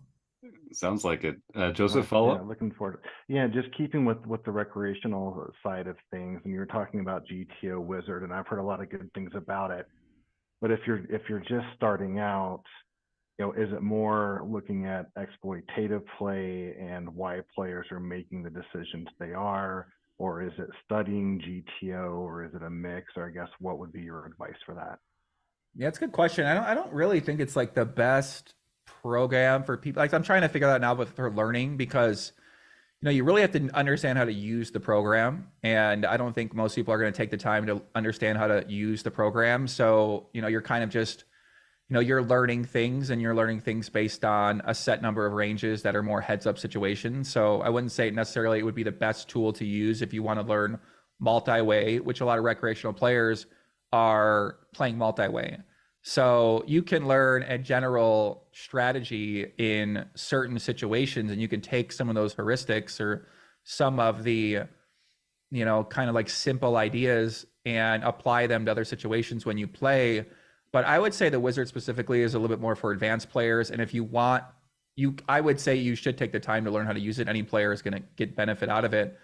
Sounds like it. Joseph, follow up? Yeah, looking forward. Yeah, just keeping with the recreational side of things, and you were talking about GTO Wizard, and I've heard a lot of good things about it. But if you're just starting out, is it more looking at exploitative play and why players are making the decisions they are, or is it studying GTO, or is it a mix? Or I guess what would be your advice for that? Yeah, it's a good question. I don't really think it's like the best program for people. Like I'm trying to figure that out for learning, because you really have to understand how to use the program. And I don't think most people are going to take the time to understand how to use the program. So, you're kind of just, you're learning things, and you're learning things based on a set number of ranges that are more heads up situations. So I wouldn't say necessarily it would be the best tool to use if you want to learn multi-way, which a lot of recreational players are playing multi-way. So you can learn a general strategy in certain situations, and you can take some of those heuristics or some of the, kind of like simple ideas and apply them to other situations when you play. But I would say the Wizard specifically is a little bit more for advanced players. And if you want, I would say you should take the time to learn how to use it. Any player is going to get benefit out of it,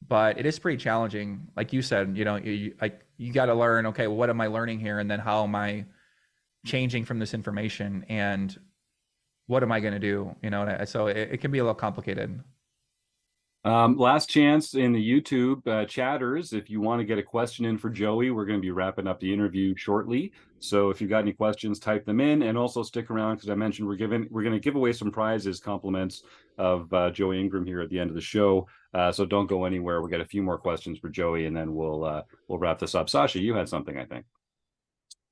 but it is pretty challenging. Like you said, you got to learn, okay, well, what am I learning here? And then how am I changing from this information? And what am I going to do? So it can be a little complicated. Last chance in the YouTube chatters. If you want to get a question in for Joey, we're going to be wrapping up the interview shortly. So if you've got any questions, type them in, and also stick around because I mentioned we're going to give away some prizes, compliments of Joey Ingram here at the end of the show. So don't go anywhere. We'll get a few more questions for Joey, and then we'll wrap this up. Sasha, you had something, I think.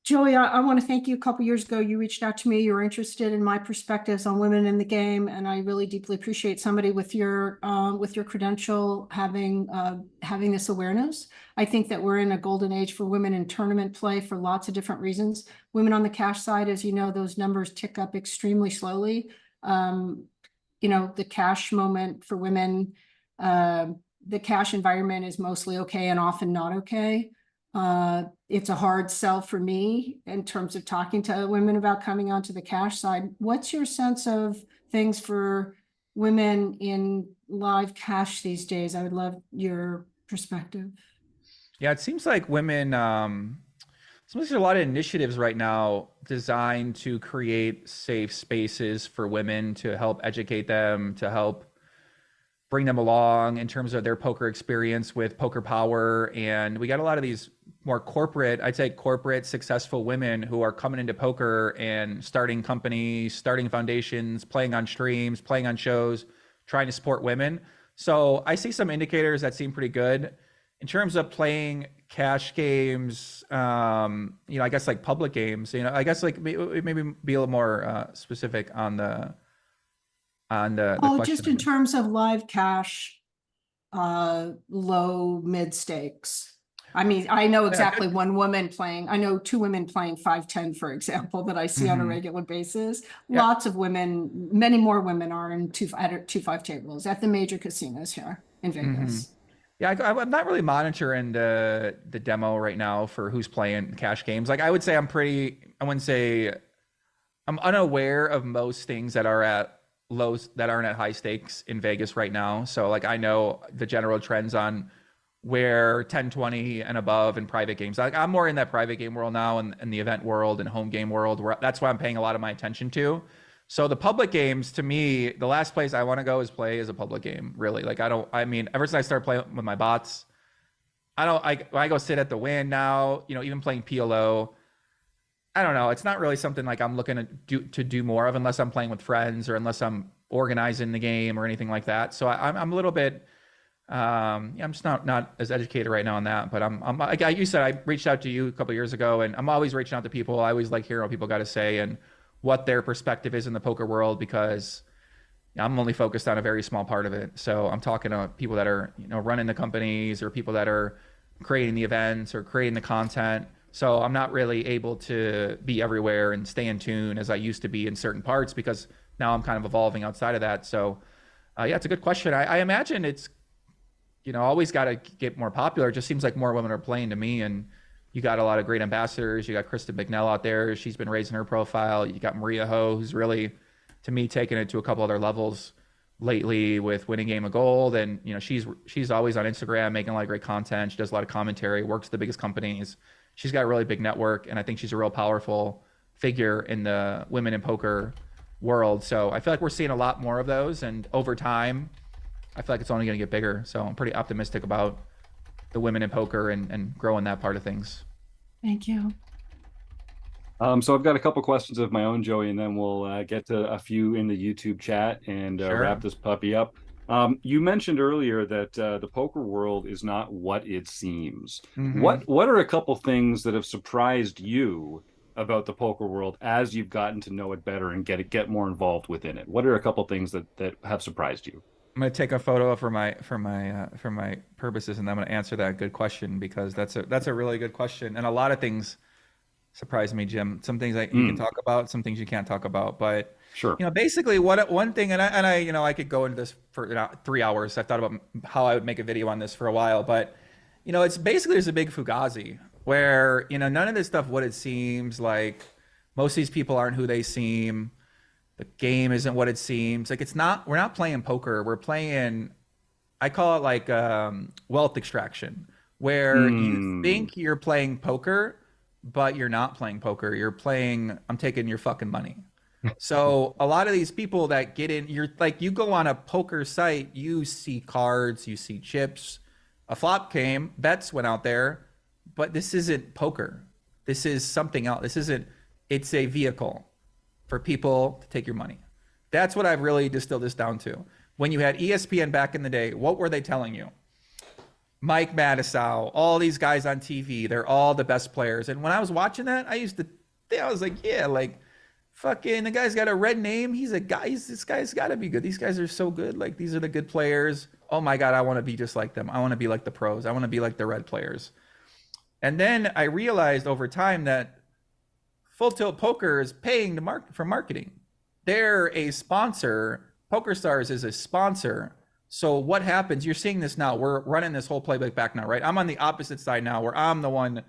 Joey, I want to thank you. A couple years ago, you reached out to me. You were interested in my perspectives on women in the game, and I really deeply appreciate somebody with your credential having this awareness. I think that we're in a golden age for women in tournament play for lots of different reasons. Women on the cash side, as you know, those numbers tick up extremely slowly. The cash moment for women, the cash environment is mostly okay and often not okay. It's a hard sell for me in terms of talking to women about coming onto the cash side. What's your sense of things for women in live cash these days? I would love your perspective. Yeah, it seems like women, there's a lot of initiatives right now designed to create safe spaces for women, to help educate them, to help bring them along in terms of their poker experience with Poker Power. And we got a lot of these more corporate, I'd say corporate successful women who are coming into poker and starting companies, starting foundations, playing on streams, playing on shows, trying to support women. So I see some indicators that seem pretty good. In terms of playing cash games, I guess like public games, I guess like maybe be a little more specific on the question. Just in terms of live cash, low, mid stakes. I mean, I know exactly one woman playing, I know two women playing 5-10, for example, that I see on a regular basis. Yeah. Lots of women, many more women are in 2-5 tables at the major casinos here in Vegas. Yeah, I'm not really monitoring the demo right now for who's playing cash games. Like I would say I'm unaware of most things that are at lows that aren't at high stakes in Vegas right now. So like I know the general trends on where 10-20 and above in private games. Like I'm more in that private game world now and the event world and home game world, where that's why I'm paying a lot of my attention to. So the public games, to me, the last place I want to go is play is a public game, really. Like ever since I started playing with my bots, I go sit at the win now, even playing PLO. I don't know. It's not really something like I'm looking to do more of unless I'm playing with friends or unless I'm organizing the game or anything like that. So I'm a little bit, I'm just not as educated right now on that, but I'm like you said, I reached out to you a couple of years ago, and I'm always reaching out to people. I always like hearing what people got to say and what their perspective is in the poker world, because I'm only focused on a very small part of it. So I'm talking to people that are, running the companies or people that are creating the events or creating the content. So I'm not really able to be everywhere and stay in tune as I used to be in certain parts, because now I'm kind of evolving outside of that. So yeah, it's a good question. I imagine it's, always got to get more popular. It just seems like more women are playing to me, and you got a lot of great ambassadors. You got Kristen McNell out there. She's been raising her profile. You got Maria Ho, who's really, to me, taken it to a couple other levels lately with winning Game of Gold. And, she's always on Instagram making a lot of great content. She does a lot of commentary, works with the biggest companies. She's got a really big network, and I think she's a real powerful figure in the women in poker world. So I feel like we're seeing a lot more of those, and over time, I feel like it's only going to get bigger. So I'm pretty optimistic about the women in poker and growing that part of things. Thank you. So I've got a couple questions of my own, Joey, and then we'll get to a few in the YouTube chat and wrap this puppy up. You mentioned earlier that the poker world is not what it seems. What are a couple things that have surprised you about the poker world as you've gotten to know it better and get more involved within it? What are a couple things that have surprised you? I'm going to take a photo for my purposes, and I'm going to answer that good question, because that's a really good question. And a lot of things surprise me, Jim. Some things you can talk about, some things you can't talk about. But sure, basically one thing, and I could go into this for 3 hours. I've thought about how I would make a video on this for a while, but it's basically there's a big fugazi where, you know, none of this stuff what it seems like. Most of these people aren't who they seem. The game isn't what it seems. Like we're not playing poker. We're playing, I call it like wealth extraction, where you think you're playing poker, but you're not playing poker. You're playing, I'm taking your fucking money. So a lot of these people that get in, you're like, you go on a poker site, you see cards, you see chips, a flop came, bets went out there, but this isn't poker. This is something else. It's a vehicle for people to take your money. That's what I've really distilled this down to. When you had ESPN back in the day, what were they telling you? Mike Matusow, all these guys on TV, they're all the best players. And when I was watching that, I was like, yeah, like, fucking, the guy's got a red name. He's a guy. This guy's got to be good. These guys are so good. Like, these are the good players. Oh my God, I want to be just like them. I want to be like the pros. I want to be like the red players. And then I realized over time that Full Tilt Poker is paying for marketing. They're a sponsor. PokerStars is a sponsor. So what happens? You're seeing this now. We're running this whole playbook back now, right? I'm on the opposite side now, where I'm the one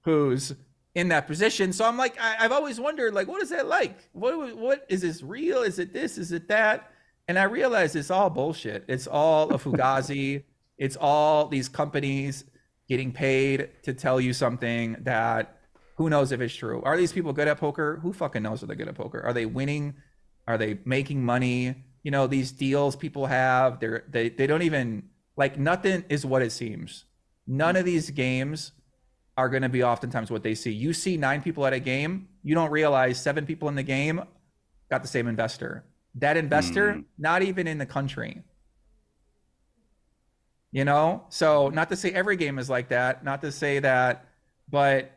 who's in that position. So I'm like, I've always wondered, like, what is that like? What is this real? Is it this? Is it that? And I realized it's all bullshit. It's all a fugazi. It's all these companies getting paid to tell you something that who knows if it's true. Are these people good at poker? Who fucking knows if they're good at poker? Are they winning? Are they making money? You know, these deals people have, they don't even, like, nothing is what it seems. None of these games are going to be oftentimes what they see. You see 9 people at a game, you don't realize 7 people in the game got the same investor. That investor, not even in the country. You know? So not to say every game is like that, not to say that, but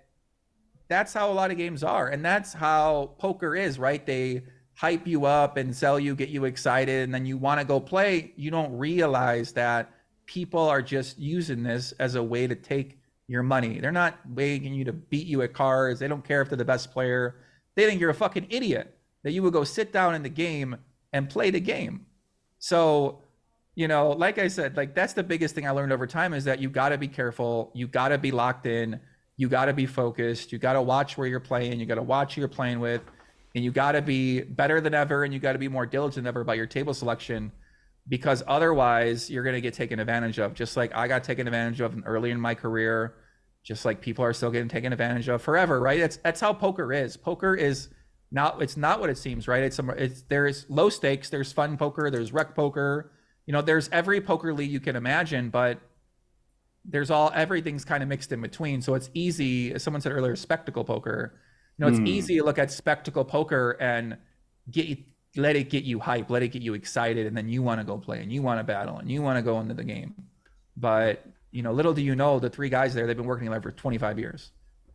that's how a lot of games are. And that's how poker is, right? They hype you up and sell you, get you excited, and then you want to go play. You don't realize that people are just using this as a way to take your money. They're not begging you to beat you at cards. They don't care if they're the best player. They think you're a fucking idiot, that you would go sit down in the game and play the game. So, you know, like I said, like, that's the biggest thing I learned over time, is that you got to be careful. You got to be locked in. You got to be focused. You got to watch where you're playing. You got to watch who you're playing with, and you got to be better than ever. And you got to be more diligent than ever about your table selection, because otherwise you're going to get taken advantage of. Just like I got taken advantage of early in my career, just like people are still getting taken advantage of forever, right? That's how poker is. Poker is not, it's not what it seems, right? There's low stakes, there's fun poker, there's rec poker, you know, there's every poker league you can imagine, but there's everything's kind of mixed in between. So it's easy, as someone said earlier, spectacle poker. You know, it's easy to look at spectacle poker and let it get you hype, let it get you excited, and then you want to go play and you want to battle and you want to go into the game. But, you know, little do you know, the 3 guys there, they've been working together for 25 years.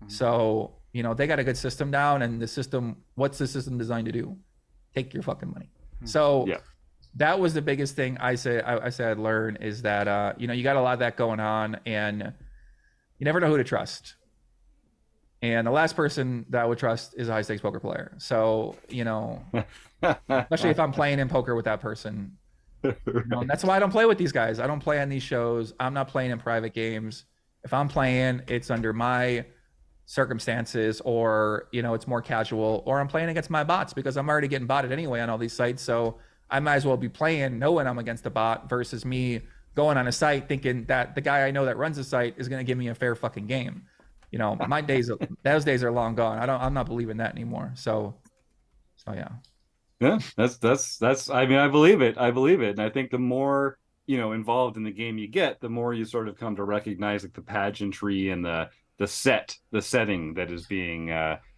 So, you know, they got a good system down, and the system, what's the system designed to do? Take your fucking money. So that was the biggest thing I said I'd learn, is that, you know, you got a lot of that going on, and you never know who to trust. And the last person that I would trust is a high stakes poker player. So, you know, especially if I'm playing in poker with that person. You know, and that's why I don't play with these guys. I don't play on these shows. I'm not playing in private games. If I'm playing, it's under my circumstances, or, you know, it's more casual, or I'm playing against my bots, because I'm already getting botted anyway on all these sites. So I might as well be playing knowing I'm against a bot, versus me going on a site thinking that the guy I know that runs the site is going to give me a fair fucking game. You know, those days are long gone. I'm not believing that anymore. So yeah. Yeah, that's, I mean, I believe it. And I think the more, you know, involved in the game you get, the more you sort of come to recognize, like, the pageantry and the setting that is being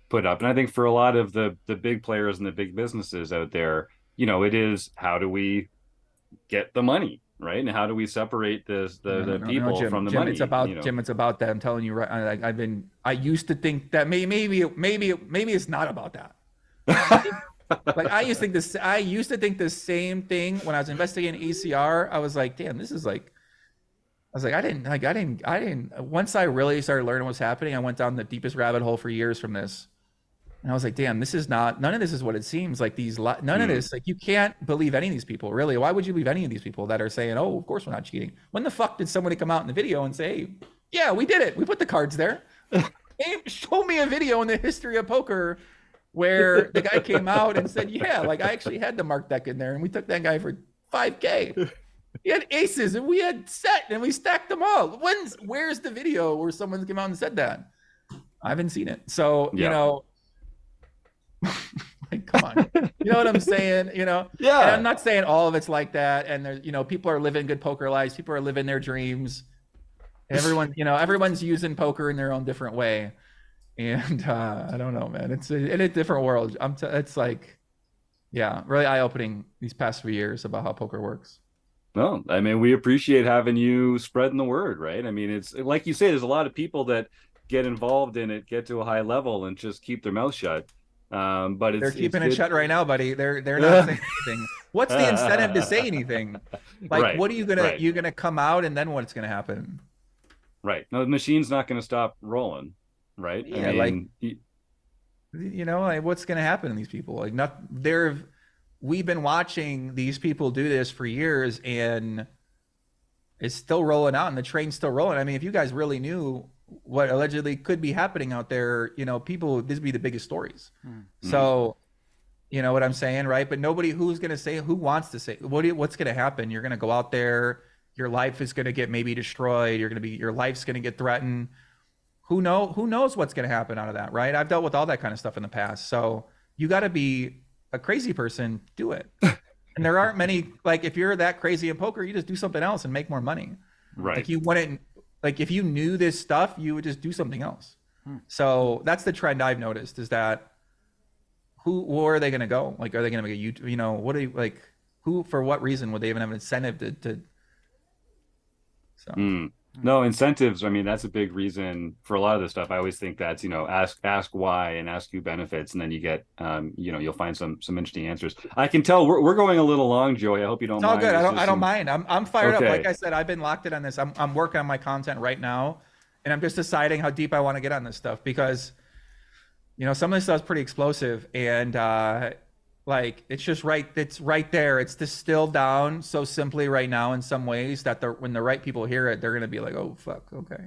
put up. And I think for a lot of the big players and the big businesses out there, you know, it is, how do we get the money, right? And how do we separate the people Jim, from the Jim, money? It's about, you know? Jim, it's about that. I'm telling you, right? I used to think that maybe it's not about that. Like, I used to think the same thing when I was investigating ACR. I was like, damn, this is like, I didn't, once I really started learning what's happening, I went down the deepest rabbit hole for years from this. And I was like, damn, none of this is what it seems like. None of this, like, you can't believe any of these people, really. Why would you believe any of these people that are saying, oh, of course we're not cheating? When the fuck did somebody come out in the video and say, hey, yeah, we did it. We put the cards there. Show me a video in the history of poker where the guy came out and said, yeah, like I actually had the mark deck in there and we took that guy for 5K. He had aces and we had set and we stacked them all. Where's the video where someone came out and said that? I haven't seen it. So, you know, like, come on. You know what I'm saying? You know? Yeah. And I'm not saying all of it's like that. And there's, you know, people are living good poker lives. People are living their dreams. Everyone, you know, everyone's using poker in their own different way. And I don't know, man. It's in a different world. It's like, yeah, really eye-opening these past few years about how poker works. No, I mean, we appreciate having you spreading the word, right? I mean, it's like you say, there's a lot of people that get involved in it, get to a high level, and just keep their mouth shut. But they're keeping it shut right now, buddy. They're not saying anything. What's the incentive to say anything? Like, right, what are you gonna right. you're gonna come out and then what's gonna happen? Right. No, the machine's not going to stop rolling, right? Yeah, I mean, you know, like what's gonna happen to these people? Like, we've been watching these people do this for years, and it's still rolling out, and the train's still rolling. I mean, if you guys really knew what allegedly could be happening out there, you know, this would be the biggest stories. So, you know what I'm saying, right? But nobody who wants to say what's going to happen. You're going to go out there, your life is going to get maybe destroyed. Your life's going to get threatened. Who knows what's going to happen out of that, right? I've dealt with all that kind of stuff in the past. So you got to be a crazy person, do it. And there aren't many, like, if you're that crazy in poker, you just do something else and make more money. right. Like, you wouldn't, like, if you knew this stuff, you would just do something else. So that's the trend I've noticed, is that where are they going to go? Like, are they going to make a YouTube, you know, what are you, like, for what reason would they even have an incentive to so. No, incentives. I mean, that's a big reason for a lot of this stuff. I always think that's, you know, ask why and ask who benefits, and then you get, you know, you'll find some interesting answers. I can tell we're going a little long, Joey. I hope you don't mind. It's all good. I don't mind. I'm fired up. Okay. Like I said, I've been locked in on this. I'm working on my content right now, and I'm just deciding how deep I want to get on this stuff, because, you know, some of this stuff's pretty explosive, and like, it's right there. It's distilled down so simply right now in some ways that when the right people hear it, they're going to be like, oh, fuck, okay.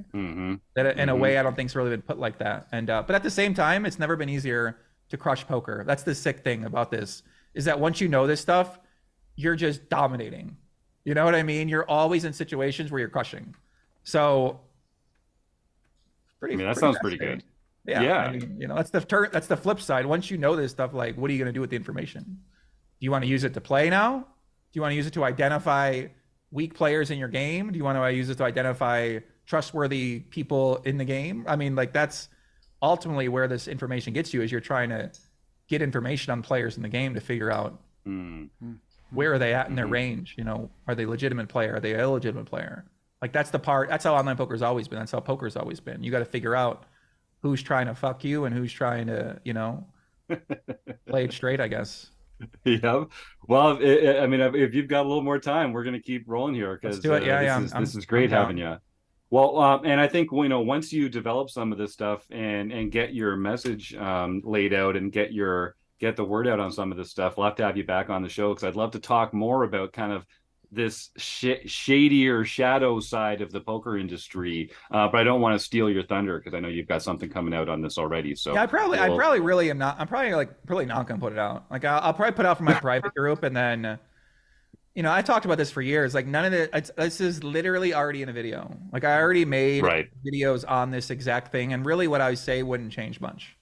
That in a way I don't think's really been put like that. And but at the same time, it's never been easier to crush poker. That's the sick thing about this, is that once you know this stuff, you're just dominating. You know what I mean? You're always in situations where you're crushing. So that sounds pretty good. Yeah. I mean, you know, that's the flip side. Once you know this stuff, like, what are you going to do with the information? Do you want to use it to play now? Do you want to use it to identify weak players in your game? Do you want to use it to identify trustworthy people in the game? I mean, like, that's ultimately where this information gets you, is you're trying to get information on players in the game to figure out where are they at in their range. You know, are they a legitimate player? Are they an illegitimate player? Like, that's how online poker's always been. That's how poker's always been. You got to figure out who's trying to fuck you and who's trying to, you know, play it straight, I guess. Yeah. Well, I mean, if you've got a little more time, we're going to keep rolling here, because this is great having you. Well, and I think, you know, once you develop some of this stuff and get your message laid out and get the word out on some of this stuff, we'll have to have you back on the show, because I'd love to talk more about kind of this shadier shadow side of the poker industry, but I don't want to steal your thunder, because I know you've got something coming out on this already. So yeah, I probably really am not. I'm probably not gonna put it out. Like, I'll probably put it out for my private group, and then, you know, I talked about this for years. Like, none of this is literally already in a video. Like, I already made videos on this exact thing, and really what I say wouldn't change much.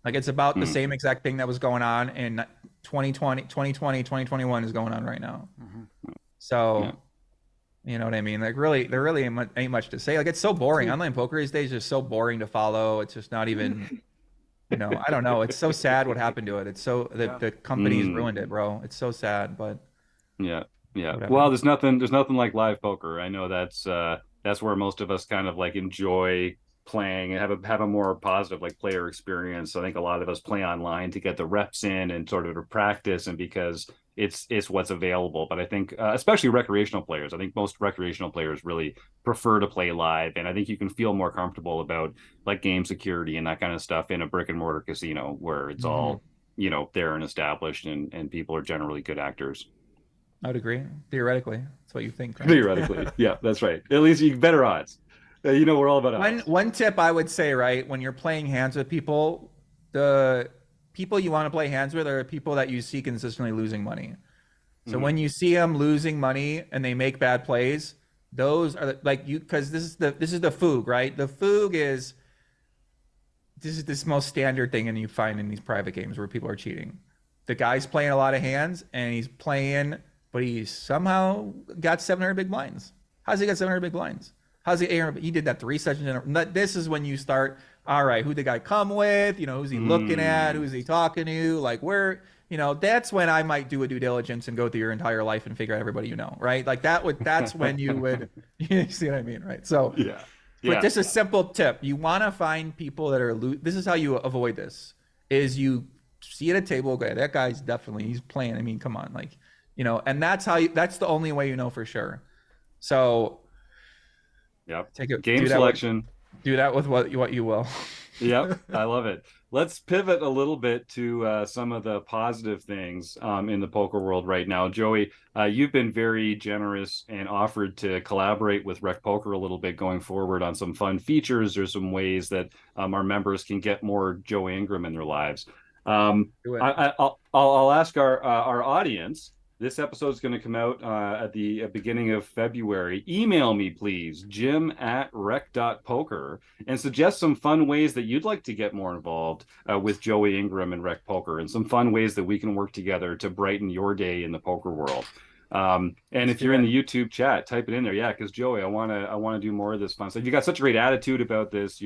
Like, it's about the same exact thing that was going on in 2020, 2021 is going on right now. So, you know what I mean? Like, really, there really ain't much to say. Like, it's so boring. Online poker these days is just so boring to follow. It's just not even, you know, I don't know. It's so sad what happened to it. It's so, the company's ruined it, bro. It's so sad, but. Yeah. Whatever. Well, there's nothing like live poker. I know that's where most of us kind of like enjoy playing and have a more positive, like, player experience. I think a lot of us play online to get the reps in and sort of to practice, and because it's what's available. But I think especially recreational players, I think most recreational players really prefer to play live, and I think you can feel more comfortable about, like, game security and that kind of stuff in a brick and mortar casino, where it's all, you know, there and established, and people are generally good actors. I would agree. Theoretically, that's what you think, right? Theoretically, yeah, that's right. At least you better odds. You know, we're all about odds. One tip I would say, right, when you're playing hands with people, the people you want to play hands with are people that you see consistently losing money. So when you see them losing money and they make bad plays, those are like you, because this is the foog, right? The foog is this most standard thing, and you find in these private games where people are cheating. The guy's playing a lot of hands and he's playing, but he somehow got 700 big blinds. How's he got 700 big blinds? How's he? He did that 3 sessions in a row. This is when you start. All right, who'd the guy come with? You know, who's he looking at? Who's he talking to? Like where? You know, that's when I might do a due diligence and go through your entire life and figure out everybody you know, right? Like that's when you would, you see what I mean, right? So Yeah. but just a simple tip: you want to find people that are. This is how you avoid this: is you see at a table, okay, that guy's definitely he's playing. I mean, come on, like you know, and that's how you. That's the only way you know for sure. So, Yep. Take it. Game selection. Do that with what you will. Yep, I love it. Let's pivot a little bit to some of the positive things in the poker world right now. Joey, you've been very generous and offered to collaborate with RecPoker a little bit going forward on some fun features or some ways that our members can get more Joey Ingram in their lives. I'll ask our audience. This episode is going to come out at the beginning of February. Email me, please, jim@rec.poker, and suggest some fun ways that you'd like to get more involved with Joey Ingram and RecPoker, and some fun ways that we can work together to brighten your day in the poker world. And if you're in the YouTube chat, type it in there. Yeah, because Joey, I want to do more of this fun stuff. You got such a great attitude about this.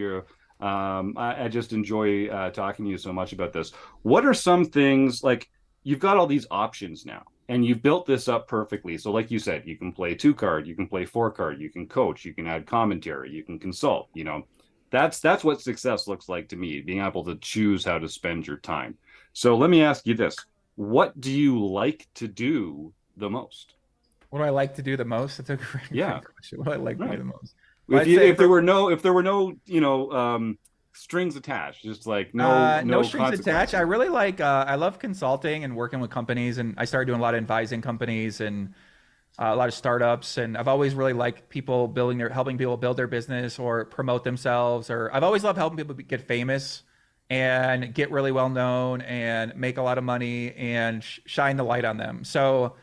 I just enjoy talking to you so much about this. What are some things, like you've got all these options now, and you've built this up perfectly. So like you said, you can play 2-card, you can play 4-card, you can coach, you can add commentary, you can consult, you know, that's what success looks like to me, being able to choose how to spend your time. So let me ask you this. What do you like to do the most? What do I like to do the most? That's a great question. What do I like to do the most? If there were no, you know, strings attached, just like no strings attached. I really like I love consulting and working with companies, and I started doing a lot of advising companies and a lot of startups, and I've always really liked people helping people build their business or promote themselves, or I've always loved helping people get famous and get really well known and make a lot of money and shine the light on them. So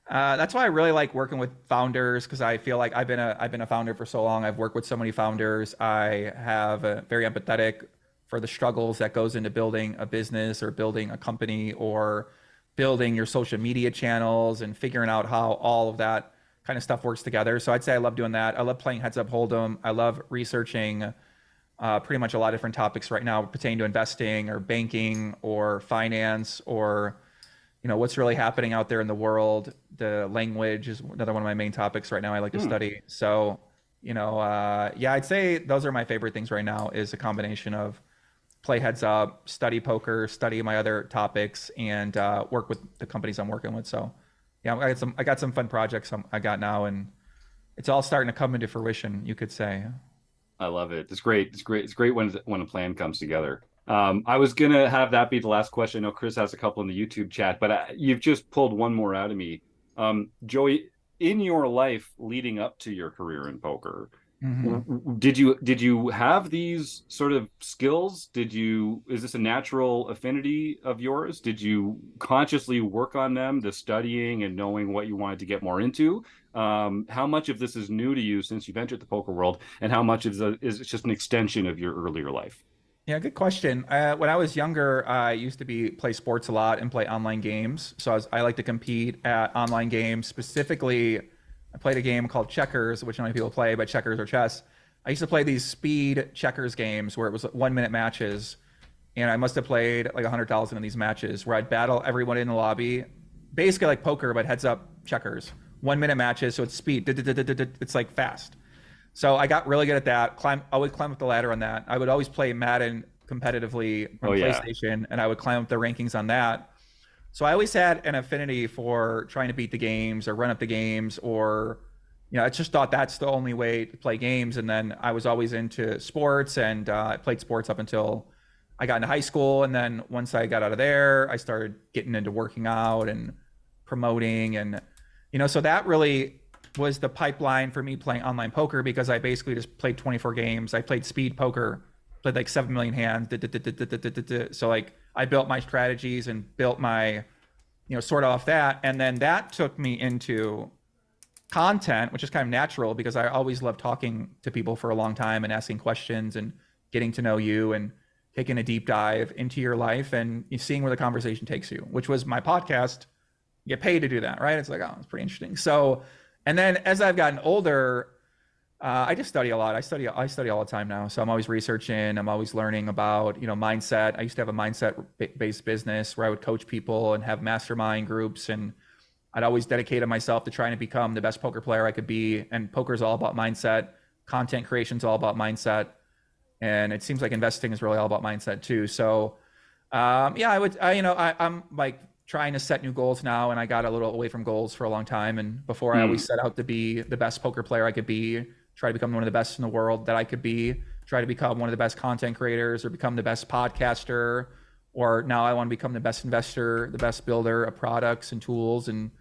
that's why I really like working with founders, because I feel like I've been a founder for so long. I've worked with so many founders. I have a very empathetic for the struggles that goes into building a business or building a company or building your social media channels and figuring out how all of that kind of stuff works together. So I'd say I love doing that. I love playing heads up hold'em. I love researching pretty much a lot of different topics right now pertaining to investing or banking or finance or you know, what's really happening out there in the world. The language is another one of my main topics right now I like to study. So, you know, I'd say those are my favorite things right now, is a combination of play heads up, study poker, study my other topics, and work with the companies I'm working with. So yeah, I got some fun projects I got now, and it's all starting to come into fruition, you could say. I love it. It's great. It's great when a plan comes together. I was going to have that be the last question. I know Chris has a couple in the YouTube chat, but you've just pulled one more out of me. Joey, in your life leading up to your career in poker, did you have these sort of skills? Is this a natural affinity of yours? Did you consciously work on them, the studying and knowing what you wanted to get more into? How much of this is new to you since you've entered the poker world, and how much is it just an extension of your earlier life? Yeah, good question. When I was younger, I used to play sports a lot and play online games. So I like to compete at online games. Specifically, I played a game called checkers, which not many people play, but checkers or chess. I used to play these speed checkers games where it was 1-minute matches. And I must have played like 100,000 of these matches where I'd battle everyone in the lobby. Basically like poker, but heads up checkers. 1-minute matches, so it's speed. It's like fast. So I got really good at that. I would climb up the ladder on that. I would always play Madden competitively on PlayStation, and I would climb up the rankings on that. So I always had an affinity for trying to beat the games or run up the games, or, you know, I just thought that's the only way to play games. And then I was always into sports, and I played sports up until I got into high school. And then once I got out of there, I started getting into working out and promoting, and, you know, so that really was the pipeline for me playing online poker, because I basically just played 24 games. I played speed poker, played like 7 million hands. So like I built my strategies and built my, sort of off that. And then that took me into content, which is kind of natural because I always loved talking to people for a long time and asking questions and getting to know you and taking a deep dive into your life and seeing where the conversation takes you, which was my podcast. You get paid to do that, right? It's like, oh, it's pretty interesting. So, and then as I've gotten older, I just study a lot. I study all the time now. So I'm always researching. I'm always learning about, mindset. I used to have a mindset-based business where I would coach people and have mastermind groups, and I'd always dedicated myself to trying to become the best poker player I could be. And poker is all about mindset. Content creation is all about mindset. And it seems like investing is really all about mindset too. So, I'm like trying to set new goals now, and I got a little away from goals for a long time. And before I always set out to be the best poker player I could be, try to become one of the best in the world that I could be, try to become one of the best content creators or become the best podcaster, or now I want to become the best investor, the best builder of products and tools and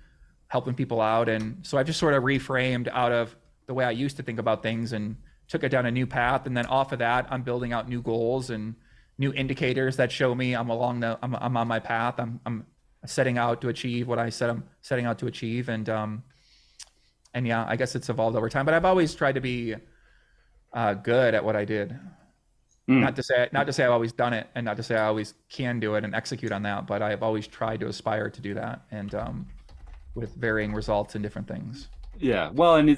helping people out. And so I've just sort of reframed out of the way I used to think about things and took it down a new path. And then off of that, I'm building out new goals and new indicators that show me I'm on my path. I'm setting out to achieve what I said I'm setting out to achieve. And yeah, I guess it's evolved over time, but I've always tried to be good at what I did. Not to say I've always done it, and not to say I always can do it and execute on that, but I've always tried to aspire to do that, and with varying results and different things. Yeah, well, and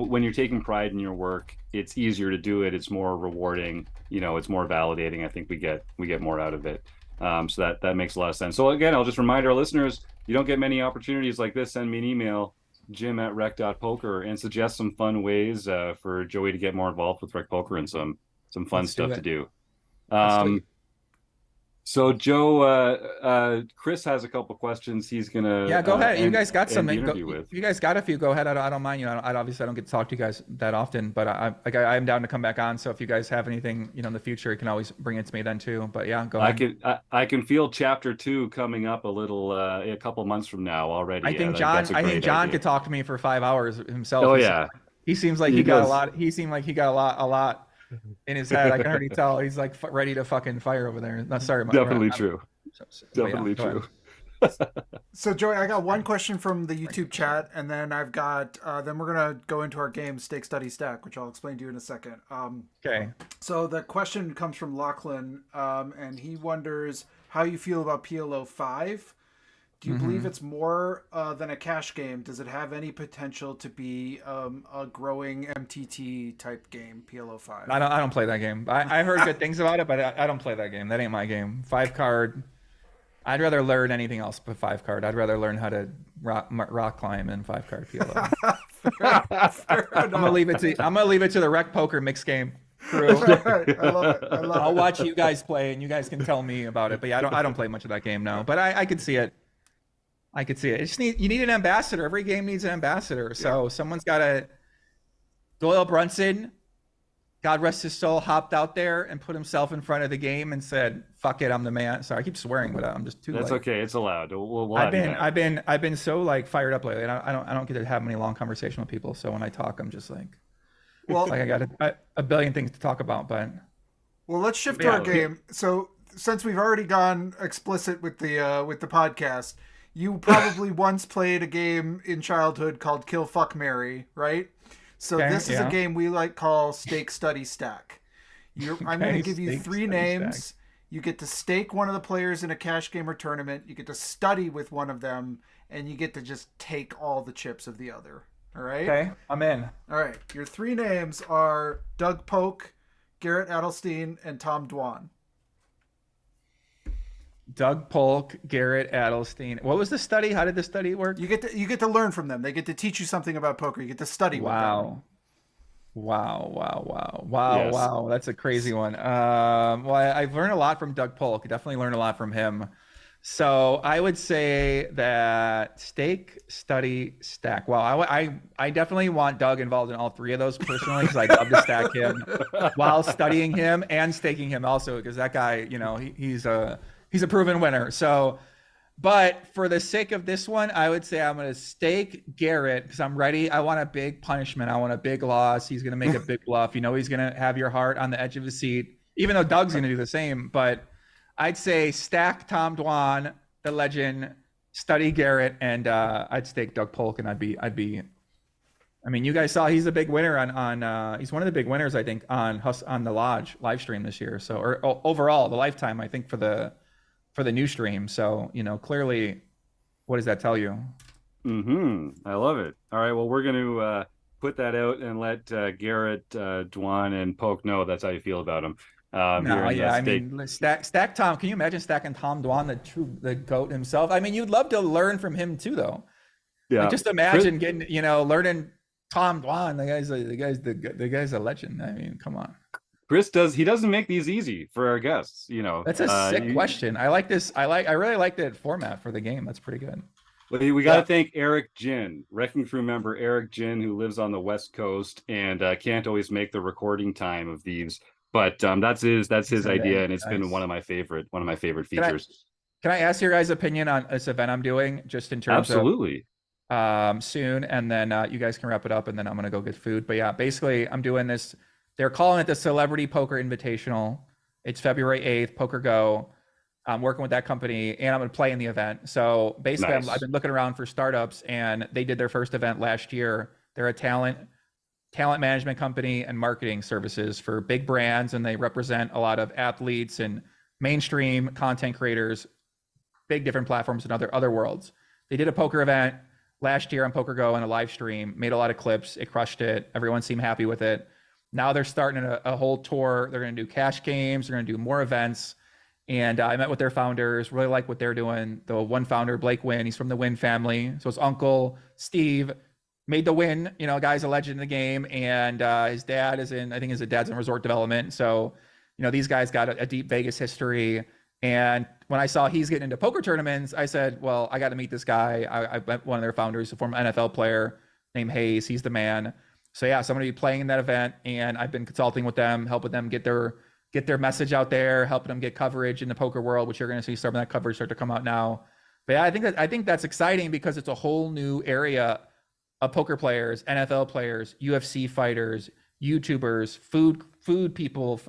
when you're taking pride in your work, it's easier to do it. It's more rewarding. It's more validating. I think we get more out of it. So that makes a lot of sense. So again, I'll just remind our listeners, you don't get many opportunities like this. Send me an email, jim@rec.poker, and suggest some fun ways for Joey to get more involved with RecPoker and some fun stuff to do. So Joe, Chris has a couple questions. He's gonna go ahead. You guys got something. You guys got a few. Go ahead. I don't mind. Obviously I don't get to talk to you guys that often, but I'm down to come back on. So if you guys have anything, in the future, you can always bring it to me then too. But yeah, go ahead. I can feel chapter 2 coming up a couple months from now already. I think John could talk to me for 5 hours himself. Oh yeah. He seems like he got a lot. He seemed like he got a lot in his head. I can already tell he's like ready to fucking fire over there. Not sorry. Definitely true. Definitely true. So Joey, I got one question from the YouTube chat, and then I've got then we're gonna go into our game Stake Study Stack, which I'll explain to you in a second. Okay. So the question comes from Lachlan, and he wonders how you feel about PLO 5. Do you believe it's more than a cash game? Does it have any potential to be a growing MTT type game, PLO 5? I don't play that game. I heard good things about it, but I don't play that game. That ain't my game. 5 card. I'd rather learn anything else but 5 card. I'd rather learn how to rock climb than 5 card PLO. Fair I'm gonna leave it to the RecPoker mixed game crew. Right. I love it. I'll watch you guys play, and you guys can tell me about it. But yeah, I don't play much of that game now. But I could see it. I could see it. You need an ambassador. Every game needs an ambassador. So someone's got to. Doyle Brunson, God rest his soul, hopped out there and put himself in front of the game and said, "Fuck it, I'm the man." Sorry, I keep swearing, but I'm just too. That's okay. It's allowed. We'll I've been so like fired up lately. And I don't get to have many long conversations with people. So when I talk, I'm just like, I got a billion things to talk about. But let's shift to our game. So since we've already gone explicit with the podcast. You probably once played a game in childhood called Kill Fuck Marry, right? So this is a game we call Stake Study Stack. I'm going to give you 3 names. Stack. You get to stake one of the players in a cash game or tournament. You get to study with one of them, and you get to just take all the chips of the other. All right? Okay, I'm in. All right. Your 3 names are Doug Polk, Garrett Adelstein, and Tom Dwan. Doug Polk, Garrett Adelstein. What was the study? How did the study work? You get to learn from them. They get to teach you something about poker. You get to study with them. Wow. That's a crazy one. Well, I've learned a lot from Doug Polk. Definitely learned a lot from him. So I would say that Stake, Study, Stack. Well, I definitely want Doug involved in all 3 of those personally, because I'd love to stack him while studying him and staking him also, because that guy, he's a proven winner. So But for the sake of this one, I would say I'm going to stake Garrett because I'm ready. I want a big punishment. I want a big loss. He's going to make a big bluff. You know, he's going to have your heart on the edge of his seat, even though Doug's going to do the same. But I'd say stack Tom Dwan, the legend, study Garrett, and I'd stake Doug Polk, and I'd be. I mean, you guys saw he's a big winner on he's one of the big winners, I think, on the Lodge live stream this year. So, or overall, the lifetime, I think, for the new stream. So, you know, clearly, what does that tell you? I love it. All right, well, we're going to put that out and let Garrett, Dwan, and Poke know that's how you feel about him. No, yeah, I mean, stack Tom. Can you imagine stacking Tom Dwan, the GOAT himself? I mean, you'd love to learn from him too, though. Yeah, like, just imagine getting, you know, learning Tom Dwan. The guy's a legend. I mean, come on. Chris doesn't make these easy for our guests, you know. That's a sick question. I like this. I really like the format for the game. That's pretty good. Well, we got to thank Eric Jin, Wrecking Crew member Eric Jin, who lives on the West Coast and can't always make the recording time of these. But that's his idea, and it's been one of my favorite features. Can I ask your guys' opinion on this event I'm doing, just in terms Absolutely. of soon, and then you guys can wrap it up, and then I'm gonna go get food. But yeah, basically, I'm doing this. They're calling it the Celebrity Poker Invitational. It's February 8th, Poker Go. I'm working with that company, and I'm going to play in the event. So basically, Nice. I've been looking around for startups, and they did their first event last year. They're a talent management company and marketing services for big brands, and they represent a lot of athletes and mainstream content creators, big different platforms in other worlds. They did a poker event last year on Poker Go and a live stream, made a lot of clips. It crushed it. Everyone seemed happy with it. Now they're starting a whole tour. They're going to do cash games. They're going to do more events. And I met with their founders, really like what they're doing. The one founder, Blake Wynn, he's from the Wynn family. So his uncle, Steve, made the Wynn, you know, guy's a legend in the game. And his dad is his dad's in resort development. So, you know, these guys got a deep Vegas history. And when I saw he's getting into poker tournaments, I said, well, I got to meet this guy. I met one of their founders, a former NFL player named Hayes. He's the man. So yeah, so I'm going to be playing in that event, and I've been consulting with them, helping them get their message out there, helping them get coverage in the poker world, which you're going to see some of that coverage start to come out now. But yeah, I think that's exciting because it's a whole new area of poker players, NFL players, UFC fighters, YouTubers, food people,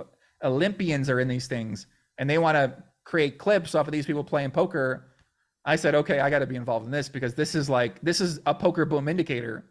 Olympians are in these things, and they want to create clips off of these people playing poker. I said, okay, I got to be involved in this because this is a poker boom indicator.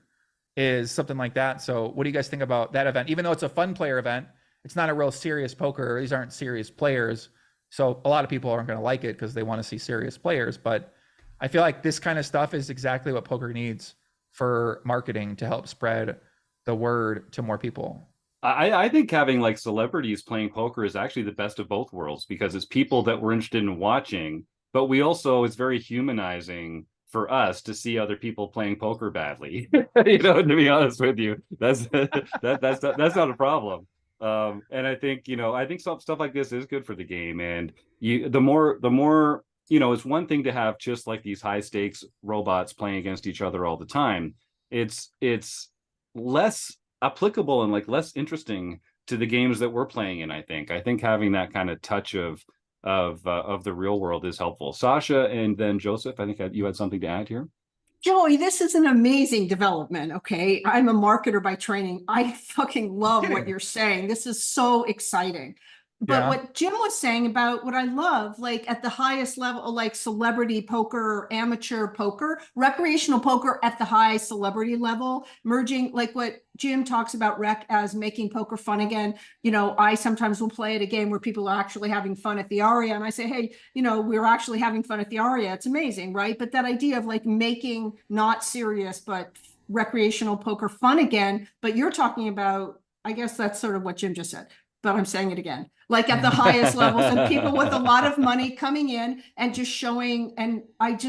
Is something like that. So what do you guys think about that event? Even though it's a fun player event, it's not a real serious poker. These aren't serious players. So a lot of people aren't going to like it because they want to see serious players. But I feel like this kind of stuff is exactly what poker needs for marketing to help spread the word to more people. I think having like celebrities playing poker is actually the best of both worlds because it's people that we're interested in watching, but it's very humanizing for us to see other people playing poker badly. You know, to be honest with you, that's not a problem. And I think, you know, stuff like this is good for the game. And the more, you know, it's one thing to have just like these high stakes robots playing against each other all the time. It's less applicable and like less interesting to the games that we're playing in. I think having that kind of touch of the real world is helpful. Sasha and then Joseph, I think you had something to add here. Joey, this is an amazing development. Okay. I'm a marketer by training. I fucking love what you're saying. This is so exciting. But what Jim was saying about what I love, like at the highest level, like celebrity poker, amateur poker, recreational poker at the high celebrity level, merging like what Jim talks about rec as making poker fun again. You know, I sometimes will play at a game where people are actually having fun at the Aria. And I say, hey, you know, we're actually having fun at the Aria. It's amazing, right? But that idea of like making not serious, but recreational poker fun again. But you're talking about, I guess that's sort of what Jim just said, but I'm saying it again, like at the highest levels and people with a lot of money coming in and just showing. And I'm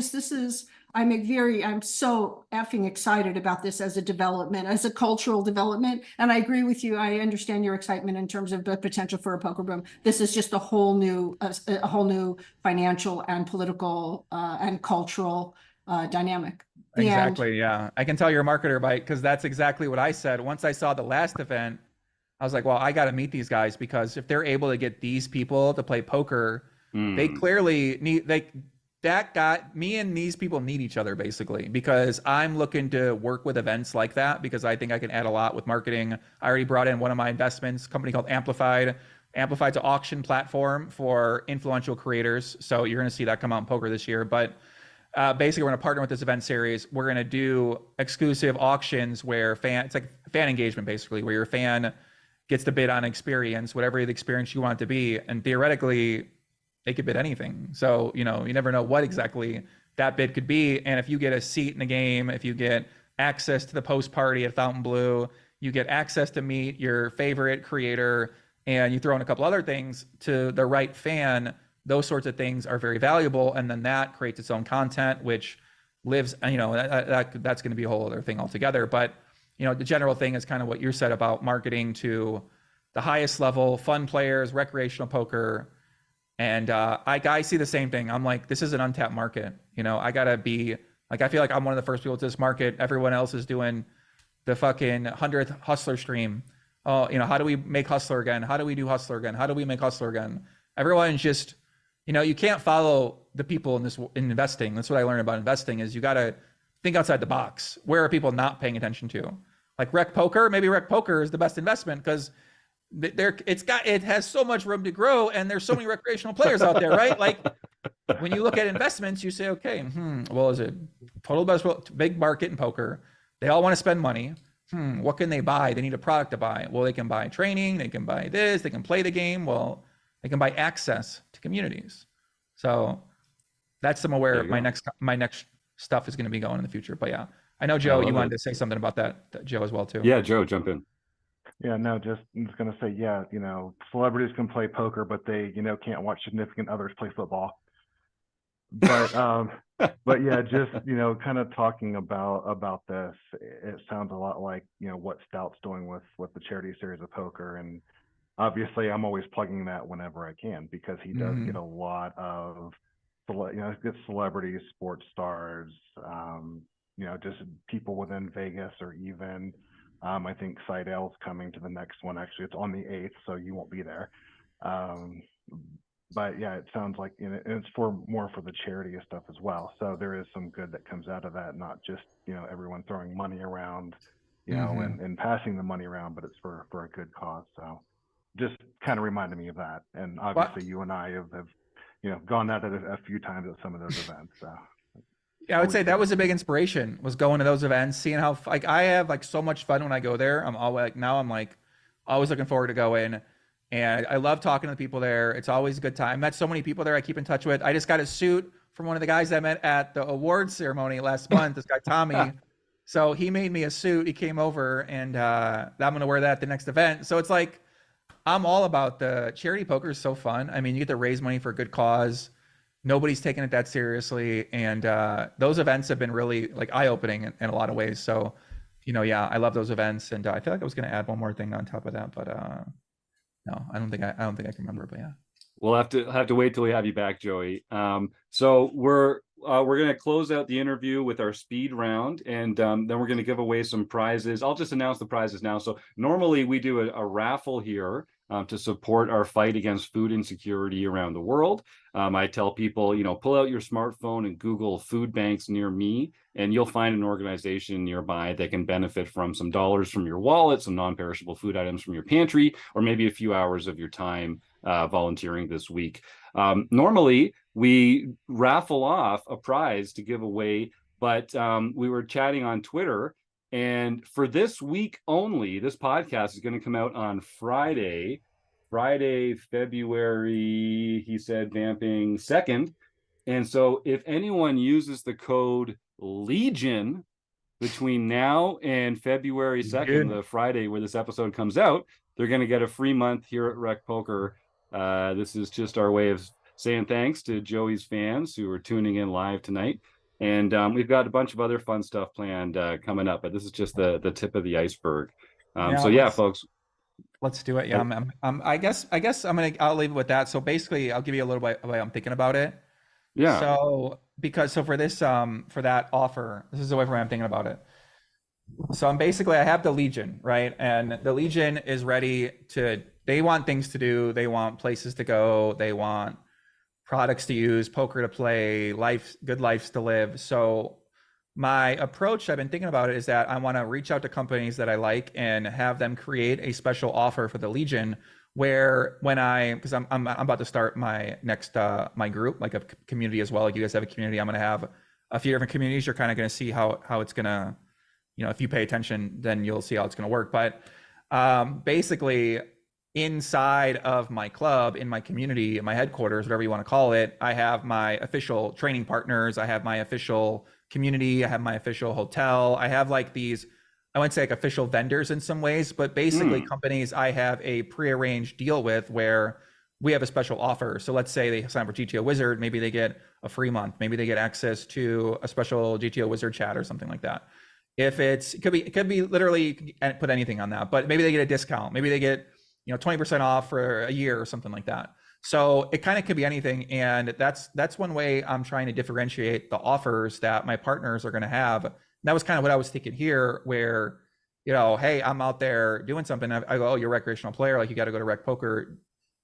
so effing excited about this as a development, as a cultural development. And I agree with you. I understand your excitement in terms of the potential for a poker boom. This is just a whole new financial and political and cultural dynamic. Exactly. Yeah. I can tell you're a marketer because that's exactly what I said. Once I saw the last event, I was like, well, I got to meet these guys because if they're able to get these people to play poker, they clearly need, that got me and these people need each other basically, because I'm looking to work with events like that because I think I can add a lot with marketing. I already brought in one of my investments, a company called Amplified. Amplified's an auction platform for influential creators. So you're going to see that come out in poker this year. But basically, we're going to partner with this event series. We're going to do exclusive auctions where it's like fan engagement basically, where your fan gets to bid on experience, whatever the experience you want it to be. And theoretically, they could bid anything. So, you never know what exactly that bid could be. And if you get a seat in the game, if you get access to the post party at Fontainebleau, you get access to meet your favorite creator, and you throw in a couple other things to the right fan, those sorts of things are very valuable. And then that creates its own content, which lives, that's going to be a whole other thing altogether. But, the general thing is kind of what you said about marketing to the highest level, fun players, recreational poker. And I see the same thing. I'm like, this is an untapped market. I gotta be like, I feel like I'm one of the first people to this market. Everyone else is doing the fucking 100th Hustler stream. Oh, how do we make Hustler again? How do we do Hustler again? How do we make Hustler again? Everyone's just, you can't follow the people in investing. That's what I learned about investing is you gotta think outside the box. Where are people not paying attention to? Like RecPoker, maybe RecPoker is the best investment because it has so much room to grow, and there's so many recreational players out there, right? Like when you look at investments, you say, okay, well, is it total big market in poker? They all want to spend money. What can they buy? They need a product to buy. Well, they can buy training, they can buy this, they can play the game. Well, they can buy access to communities. So that's some of where my next stuff is going to be going in the future. But yeah, I know Joe, you wanted to say something about that, Joe, as well too. Yeah, Joe, jump in. Yeah, no, I'm just gonna say, yeah, celebrities can play poker, but they, can't watch significant others play football. But but yeah, just kind of talking about this, it sounds a lot like what Stout's doing with the charity series of poker, and obviously I'm always plugging that whenever I can because he does get a lot of gets celebrities, sports stars, just people within Vegas or even. I think Seidel's coming to the next one. Actually, it's on the 8th, so you won't be there. But yeah, it sounds like it's more for the charity stuff as well. So there is some good that comes out of that, not just everyone throwing money around, and passing the money around, but it's for a good cause. So just kind of reminded me of that. And obviously, you and I have gone at it a few times at some of those events. So. Yeah, I would say that was a big inspiration, was going to those events, seeing how I have so much fun when I go there. I'm always always looking forward to going, and I love talking to the people there. It's always a good time. I met so many people there I keep in touch with. I just got a suit from one of the guys I met at the awards ceremony last month, this guy Tommy. So he made me a suit. He came over, and I'm going to wear that at the next event. So it's like, I'm all about the charity poker is so fun. I mean, you get to raise money for a good cause. Nobody's taking it that seriously, and those events have been really eye-opening in a lot of ways. So, yeah, I love those events, and I feel like I was going to add one more thing on top of that, but no, I don't think I can remember. But yeah, we'll have to wait till we have you back, Joey. So we're going to close out the interview with our speed round, and then we're going to give away some prizes. I'll just announce the prizes now. So normally we do a raffle here. To support our fight against food insecurity around the world. I tell people, pull out your smartphone and Google food banks near me, and you'll find an organization nearby that can benefit from some dollars from your wallet, some non-perishable food items from your pantry, or maybe a few hours of your time volunteering this week. Normally, we raffle off a prize to give away, but we were chatting on Twitter. And for this week only, this podcast is going to come out on Friday, February, he said, vamping 2nd. And so if anyone uses the code LEGION between now and February 2nd, the Friday where this episode comes out, they're going to get a free month here at RecPoker. This is just our way of saying thanks to Joey's fans who are tuning in live tonight. And we've got a bunch of other fun stuff planned coming up, but this is just the tip of the iceberg. Folks, let's do it. Yeah, I guess I'll leave it with that. So basically, I'll give you a little bit of the way I'm thinking about it. Yeah. So for this for that offer, this is the way I'm thinking about it. So I have the Legion, right? And the Legion is ready to. They want things to do. They want places to go. They want products to use, poker to play, good lives to live. So my approach, I've been thinking about it, is that I want to reach out to companies that I like and have them create a special offer for the Legion, where because I'm about to start my next my group, like a community as well. Like you guys have a community, I'm going to have a few different communities. You're kind of going to see how it's going to, if you pay attention, then you'll see how it's going to work. But basically, inside of my club, in my community, in my headquarters, whatever you want to call it, I have my official training partners, I have my official community, I have my official hotel, I have like these, I wouldn't say like official vendors in some ways, but basically companies I have a prearranged deal with where we have a special offer. So let's say they sign up for GTO Wizard, maybe they get a free month, maybe they get access to a special GTO Wizard chat or something like that. If it could be literally, put anything on that, but maybe they get a discount, maybe they get 20% off for a year or something like that. So it kind of could be anything. And that's one way I'm trying to differentiate the offers that my partners are going to have. And that was kind of what I was thinking here, where, hey, I'm out there doing something. I go, oh, you're a recreational player. Like, you got to go to RecPoker.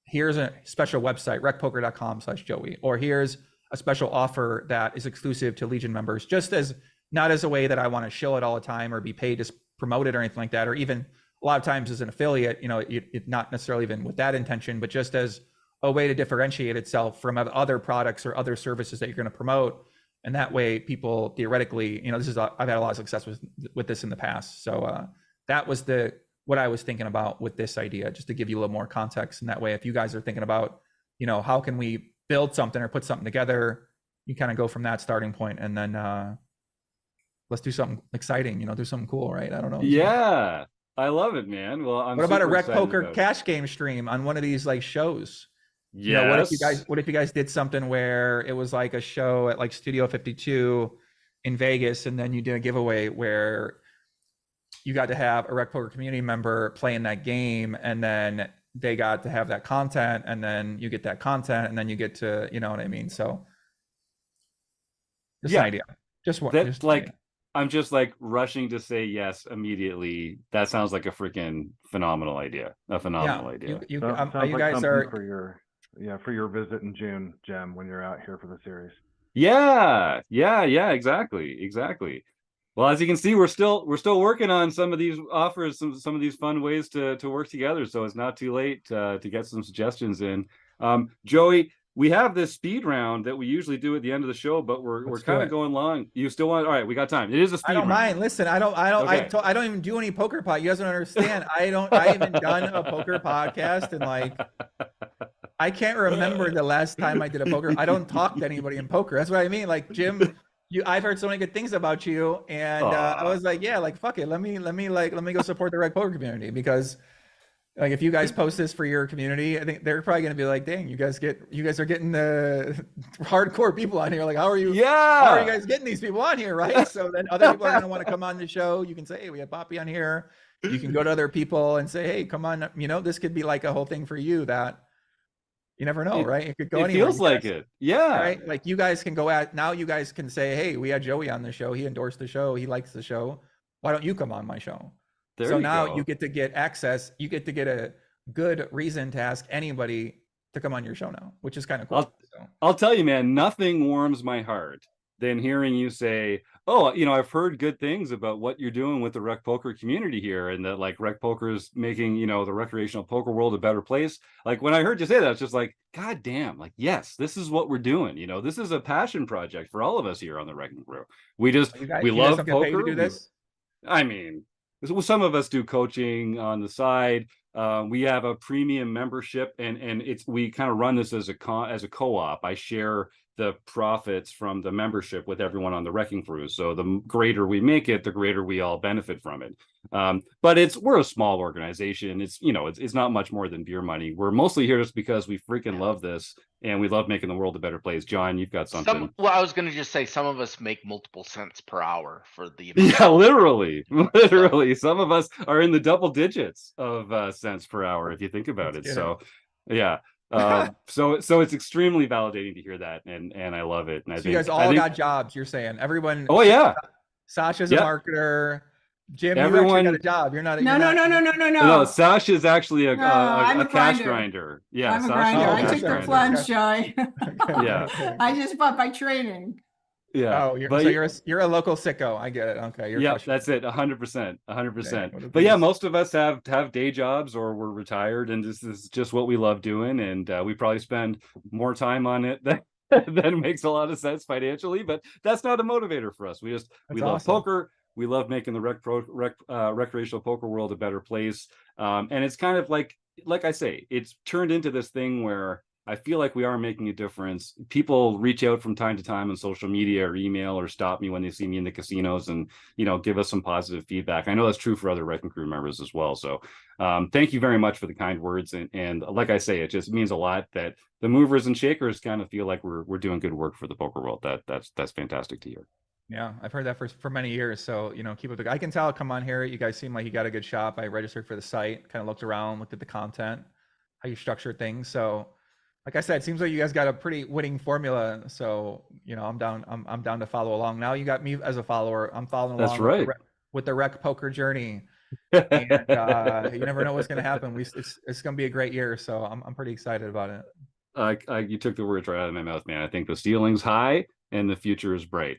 Here's a special website, recpoker.com/Joey, or here's a special offer that is exclusive to Legion members, just as not as a way that I want to show it all the time or be paid to promote it or anything like that, or even a lot of times as an affiliate, it not necessarily even with that intention, but just as a way to differentiate itself from other products or other services that you're going to promote. And that way people theoretically, I've had a lot of success with this in the past. So that was what I was thinking about with this idea, just to give you a little more context. And that way, if you guys are thinking about, how can we build something or put something together, you kind of go from that starting point, and then let's do something exciting, do something cool, right? I don't know. Yeah. I love it, man. Well, what about a RecPoker cash game stream on one of these like shows? Yeah. What if you guys did something where it was like a show at like Studio 52 in Vegas, and then you did a giveaway where you got to have a RecPoker community member playing that game, and then they got to have that content, and then you get that content, and then you get to, you know what I mean? So just an idea. I'm just like rushing to say yes immediately. That sounds like a freaking phenomenal idea. A phenomenal idea. You Sounds guys like are for your visit in June, Jem, when you're out here for the series. Yeah, exactly. Well, as you can see, we're still working on some of these offers, some of these fun ways to work together. So it's not too late to get some suggestions in. Joey, we have this speed round that we usually do at the end of the show, but we're kind of going long. You still want? All right, we got time. It is a speed round. I don't mind. Listen, I don't even do any poker pod. You guys don't understand. I haven't done a poker podcast, and like, I can't remember the last time I did a poker. I don't talk to anybody in poker. That's what I mean. Like, Jim, I've heard so many good things about you, and I was like, yeah, like, fuck it. Let me go support the RecPoker community, because like, if you guys post this for your community, I think they're probably going to be like, dang, you guys are getting the hardcore people on here. Like, how are you guys getting these people on here? Right. So then other people are going to want to come on the show. You can say, hey, we have Poppy on here. You can go to other people and say, hey, come on. This could be like a whole thing for you that you never know, right? It could go anywhere. It feels like it. Yeah. Right. Like, you guys can now you guys can say, hey, we had Joey on the show. He endorsed the show. He likes the show. Why don't you come on my show? So now you get to get access. You get to get a good reason to ask anybody to come on your show now, which is kind of cool. I'll tell you, man, nothing warms my heart than hearing you say, oh, I've heard good things about what you're doing with the RecPoker community here, and that like RecPoker is making, the recreational poker world a better place. Like, when I heard you say that, it's just like, God damn, like, yes, this is what we're doing. This is a passion project for all of us here on the Wrecking Crew. We love poker. To do this? I mean, some of us do coaching on the side. We have a premium membership, and we kind of run this as a co-op. I share the profits from the membership with everyone on the Wrecking Crew. So the greater we make it, the greater we all benefit from it. But we're a small organization. It's not much more than beer money. We're mostly here just because we freaking love this, and we love making the world a better place. John, you've got something. I was going to just say, some of us make multiple cents per hour for the. Yeah, literally. Some of us are in the double digits of cents per hour, if you think about it. So, yeah. So it's extremely validating to hear that, and I love it. And I think you guys all got jobs. You're saying everyone. Oh yeah. Sasha's a marketer. Jim, you actually Everyone, got a job. You're not. No, you're no, not, no, no, no, no, no, no. Sasha is actually No, I'm a a cash grinder. grinder. Yeah, I'm a Sasha is grinder. a I okay, cash took the okay, grinder. plunge, Joy. Yeah. Okay. I just bought by training. Yeah. Oh, But you're a local sicko. I get it. Okay, you're yeah, crushing that's it. 100%, Dang, 100%. what a But yeah, beast. most of us have day jobs or we're retired, and this is just what we love doing. And we probably spend more time on it than makes a lot of sense financially. But that's not a motivator for us. We That's love awesome. poker. We love making the recreational poker world a better place. And it's kind of like I say, it's turned into this thing where I feel like we are making a difference. People reach out from time to time on social media or email or stop me when they see me in the casinos and, give us some positive feedback. I know that's true for other Wrecking Crew members as well. So thank you very much for the kind words. And like I say, it just means a lot that the movers and shakers kind of feel like we're doing good work for the poker world. That's fantastic to hear. Yeah, I've heard that for many years. So, keep up I can tell, come on here. You guys seem like you got a good shop. I registered for the site, kind of looked around, looked at the content, how you structure things. So, like I said, it seems like you guys got a pretty winning formula. So, I'm down to follow along. Now you got me as a follower. I'm following That's along right. with the Rec Poker journey. And you never know what's going to happen. It's going to be a great year. So I'm pretty excited about it. You took the words right out of my mouth, man. I think the ceiling's high and the future is bright.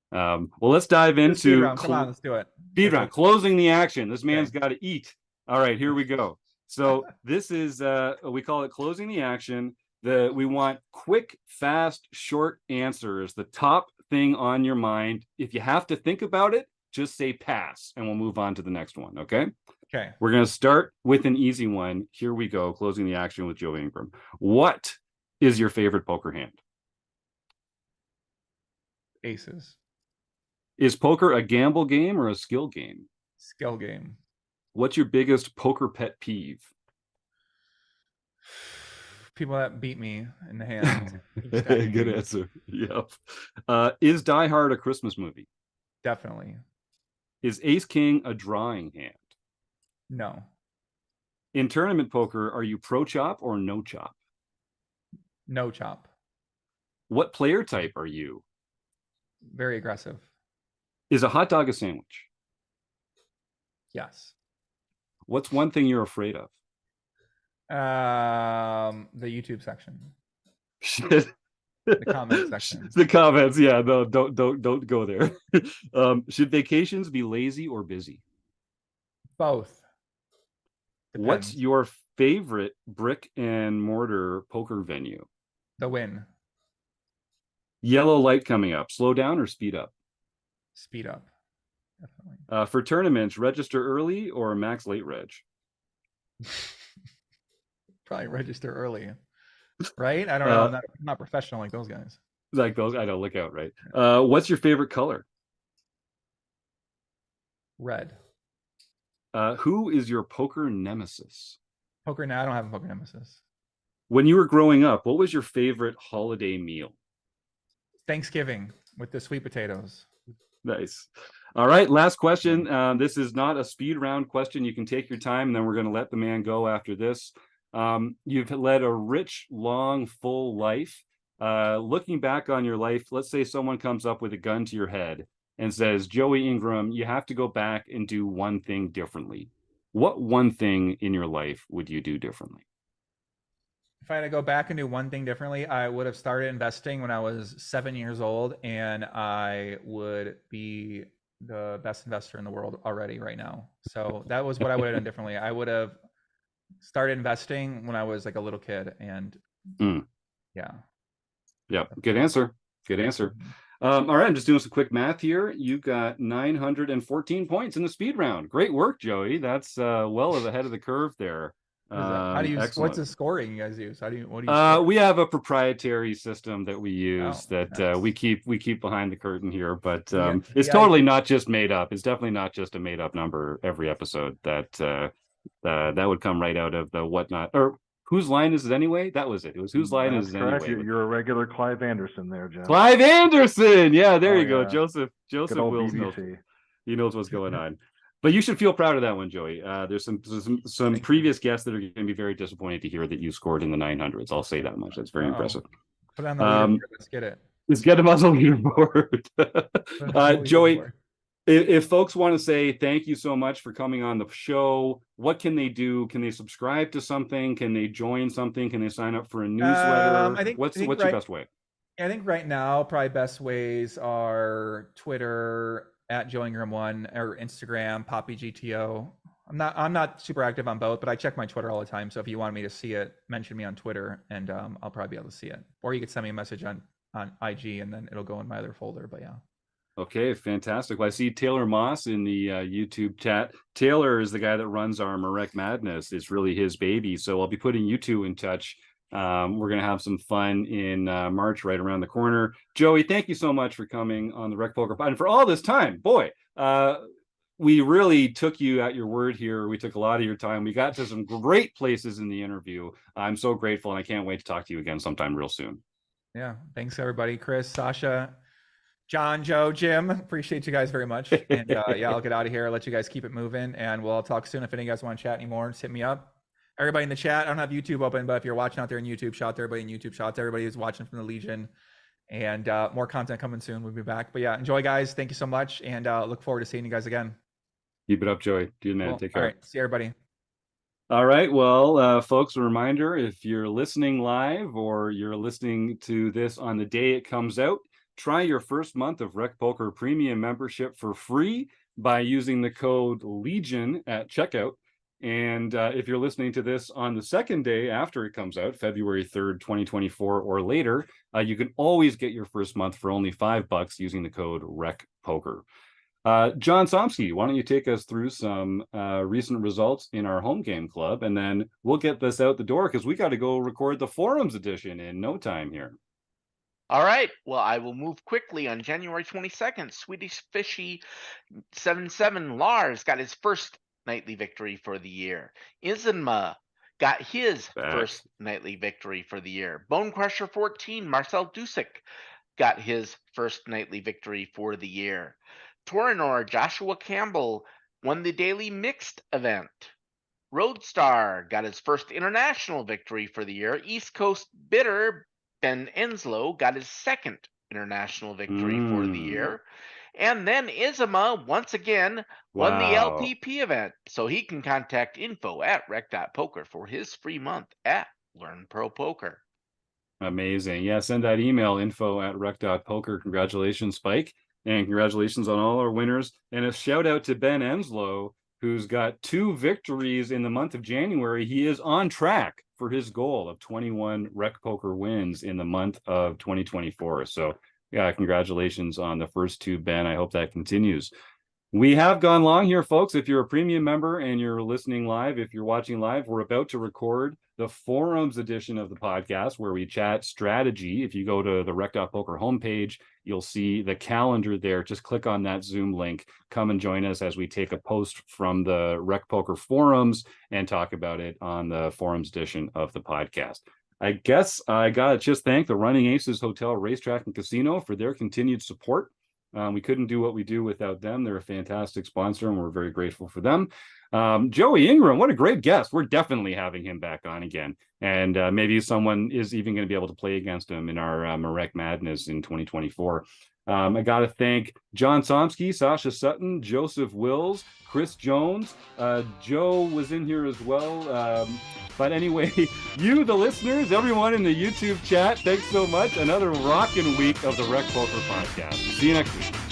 Well, let's dive into speed round. Come on, let's do it. Speed round, closing the action. This man's got to eat. All right, here we go. So this is we call it closing the action. We want quick, fast, short answers. The top thing on your mind. If you have to think about it, just say pass, and we'll move on to the next one. Okay. Okay. We're gonna start with an easy one. Here we go. Closing the action with Joe Ingram. What is your favorite poker hand? Aces. Is poker a gamble game or a skill game? Skill game. What's your biggest poker pet peeve? People that beat me in the hand. Good answer. Yep. Is Die Hard a Christmas movie? Definitely. Is Ace King a drawing hand? No. In tournament poker, are you pro chop or no chop? No chop. What player type are you? Very aggressive. Is a hot dog a sandwich? Yes. What's one thing you're afraid of? The YouTube section. Shit. The comment section. The comments, yeah. No, don't go there. Should vacations be lazy or busy? Both. Depends. What's your favorite brick and mortar poker venue? The Win. Yellow light coming up. Slow down or speed up? Speed up. Definitely. For tournaments, register early or max late reg? Probably register early. Right? I don't know. I'm not professional like those guys. Like those, I know. Look out, right? What's your favorite color? Red. Who is your poker nemesis? Poker now. I don't have a poker nemesis. When you were growing up, what was your favorite holiday meal? Thanksgiving with the sweet potatoes. Nice. All right, last question. This is not a speed round question. You can take your time, and then we're going to let the man go after this. You've led a rich, long, full life. Looking back on your life, let's say someone comes up with a gun to your head and says, Joey Ingram, you have to go back and do one thing differently. What one thing in your life would you do differently? If I had to go back and do one thing differently, I would have started investing when I was 7 years old, and I would be the best investor in the world already right now. So that was what I would have done differently. I would have started investing when I was like a little kid, and yeah. Good answer. All right, I'm just doing some quick math here. You got 914 points in the speed round. Great work, Joey. That's well ahead of the curve there. How do you? Excellent. What's the scoring you guys use? What do you? We have a proprietary system that we use nice. we keep behind the curtain here, but it's totally not just made up. It's definitely not just a made up number every episode. That would come right out of the whatnot or whose line is it anyway? That was it. It was whose line is it anyway? You're a regular Clive Anderson there, Jim. Clive Anderson. Yeah, there you go. Joseph Wills knows. He knows what's going on. But you should feel proud of that one, Joey. There's some previous guests that are going to be very disappointed to hear that you scored in the 900s. I'll say that much. That's very impressive. Put on the leaderboard. Let's get it. Let's get him on the leaderboard. Joey, If folks want to say thank you so much for coming on the show, what can they do? Can they subscribe to something? Can they join something? Can they sign up for a newsletter? What's your best way? I think right now, probably best ways are Twitter at Joe Ingram1 or Instagram, PoppyGTO. I'm not super active on both, but I check my Twitter all the time. So if you want me to see it, mention me on Twitter, and I'll probably be able to see it. Or you could send me a message on IG, and then it'll go in my other folder. But yeah. Okay, fantastic. Well, I see Taylor Moss in the YouTube chat. Taylor is the guy that runs our Marek Madness. It's really his baby. So I'll be putting you two in touch. We're going to have some fun in March right around the corner. Joey, thank you so much for coming on the RecPoker Pod. And for all this time, boy, we really took you at your word here. We took a lot of your time. We got to some great places in the interview. I'm so grateful, and I can't wait to talk to you again sometime real soon. Yeah, thanks everybody. Chris, Sasha, John, Joe, Jim, appreciate you guys very much. And yeah, I'll get out of here. I'll let you guys keep it moving, and we'll talk soon. If any of you guys want to chat anymore, just hit me up. Everybody in the chat, I don't have YouTube open, but if you're watching out there in YouTube, shout out to everybody in YouTube, shout out to everybody who's watching from the Legion, and more content coming soon. We'll be back. But yeah, enjoy, guys. Thank you so much, and look forward to seeing you guys again. Keep it up, Joey. Do you, man. Cool. Take care. All right. See everybody. All right. Well, folks, a reminder, if you're listening live or you're listening to this on the day it comes out, try your first month of RecPoker Premium membership for free by using the code LEGION at checkout. And if you're listening to this on the second day after it comes out, February 3rd, 2024 or later, you can always get your first month for only $5 using the code RecPoker. John Somsky, why don't you take us through some recent results in our home game club, and then we'll get this out the door because we got to go record the forums edition in no time here. All right. Well, I will move quickly. On January 22nd, Swedish Fishy 77 Lars got his first nightly victory for the year. Isenma got his first nightly victory for the year. Bone Crusher 14, Marcel Dusik got his first nightly victory for the year. Torinor Joshua Campbell won the daily mixed event. Roadstar got his first international victory for the year. East Coast Bitter Ben Enslow got his second international victory for the year. And then Izama once again won the LPP event. So he can contact info at rec.poker for his free month at Learn Pro Poker. Amazing. Yeah, send that email, info at rec.poker. Congratulations, Spike. And congratulations on all our winners. And a shout out to Ben Enslow, who's got 2 victories in the month of January. He is on track for his goal of 21 RecPoker wins in the month of 2024. So yeah, congratulations on the first 2, Ben. I hope that continues. We have gone long here, folks. If you're a premium member and you're listening live, if you're watching live, we're about to record the forums edition of the podcast where we chat strategy. If you go to the Rec.Poker homepage, you'll see the calendar there. Just click on that Zoom link. Come and join us as we take a post from the RecPoker forums and talk about it on the forums edition of the podcast. I guess I got to just thank the Running Aces Hotel, Racetrack, and Casino for their continued support. We couldn't do what we do without them. They're a fantastic sponsor, and we're very grateful for them. Joey Ingram, what a great guest. We're definitely having him back on again. And maybe someone is even going to be able to play against him in our Marek Madness in 2024. I got to thank John Somsky, Sasha Sutton, Joseph Wills, Chris Jones. Joe was in here as well. But anyway, you, the listeners, everyone in the YouTube chat, thanks so much. Another rockin' week of the RecPoker podcast. See you next week.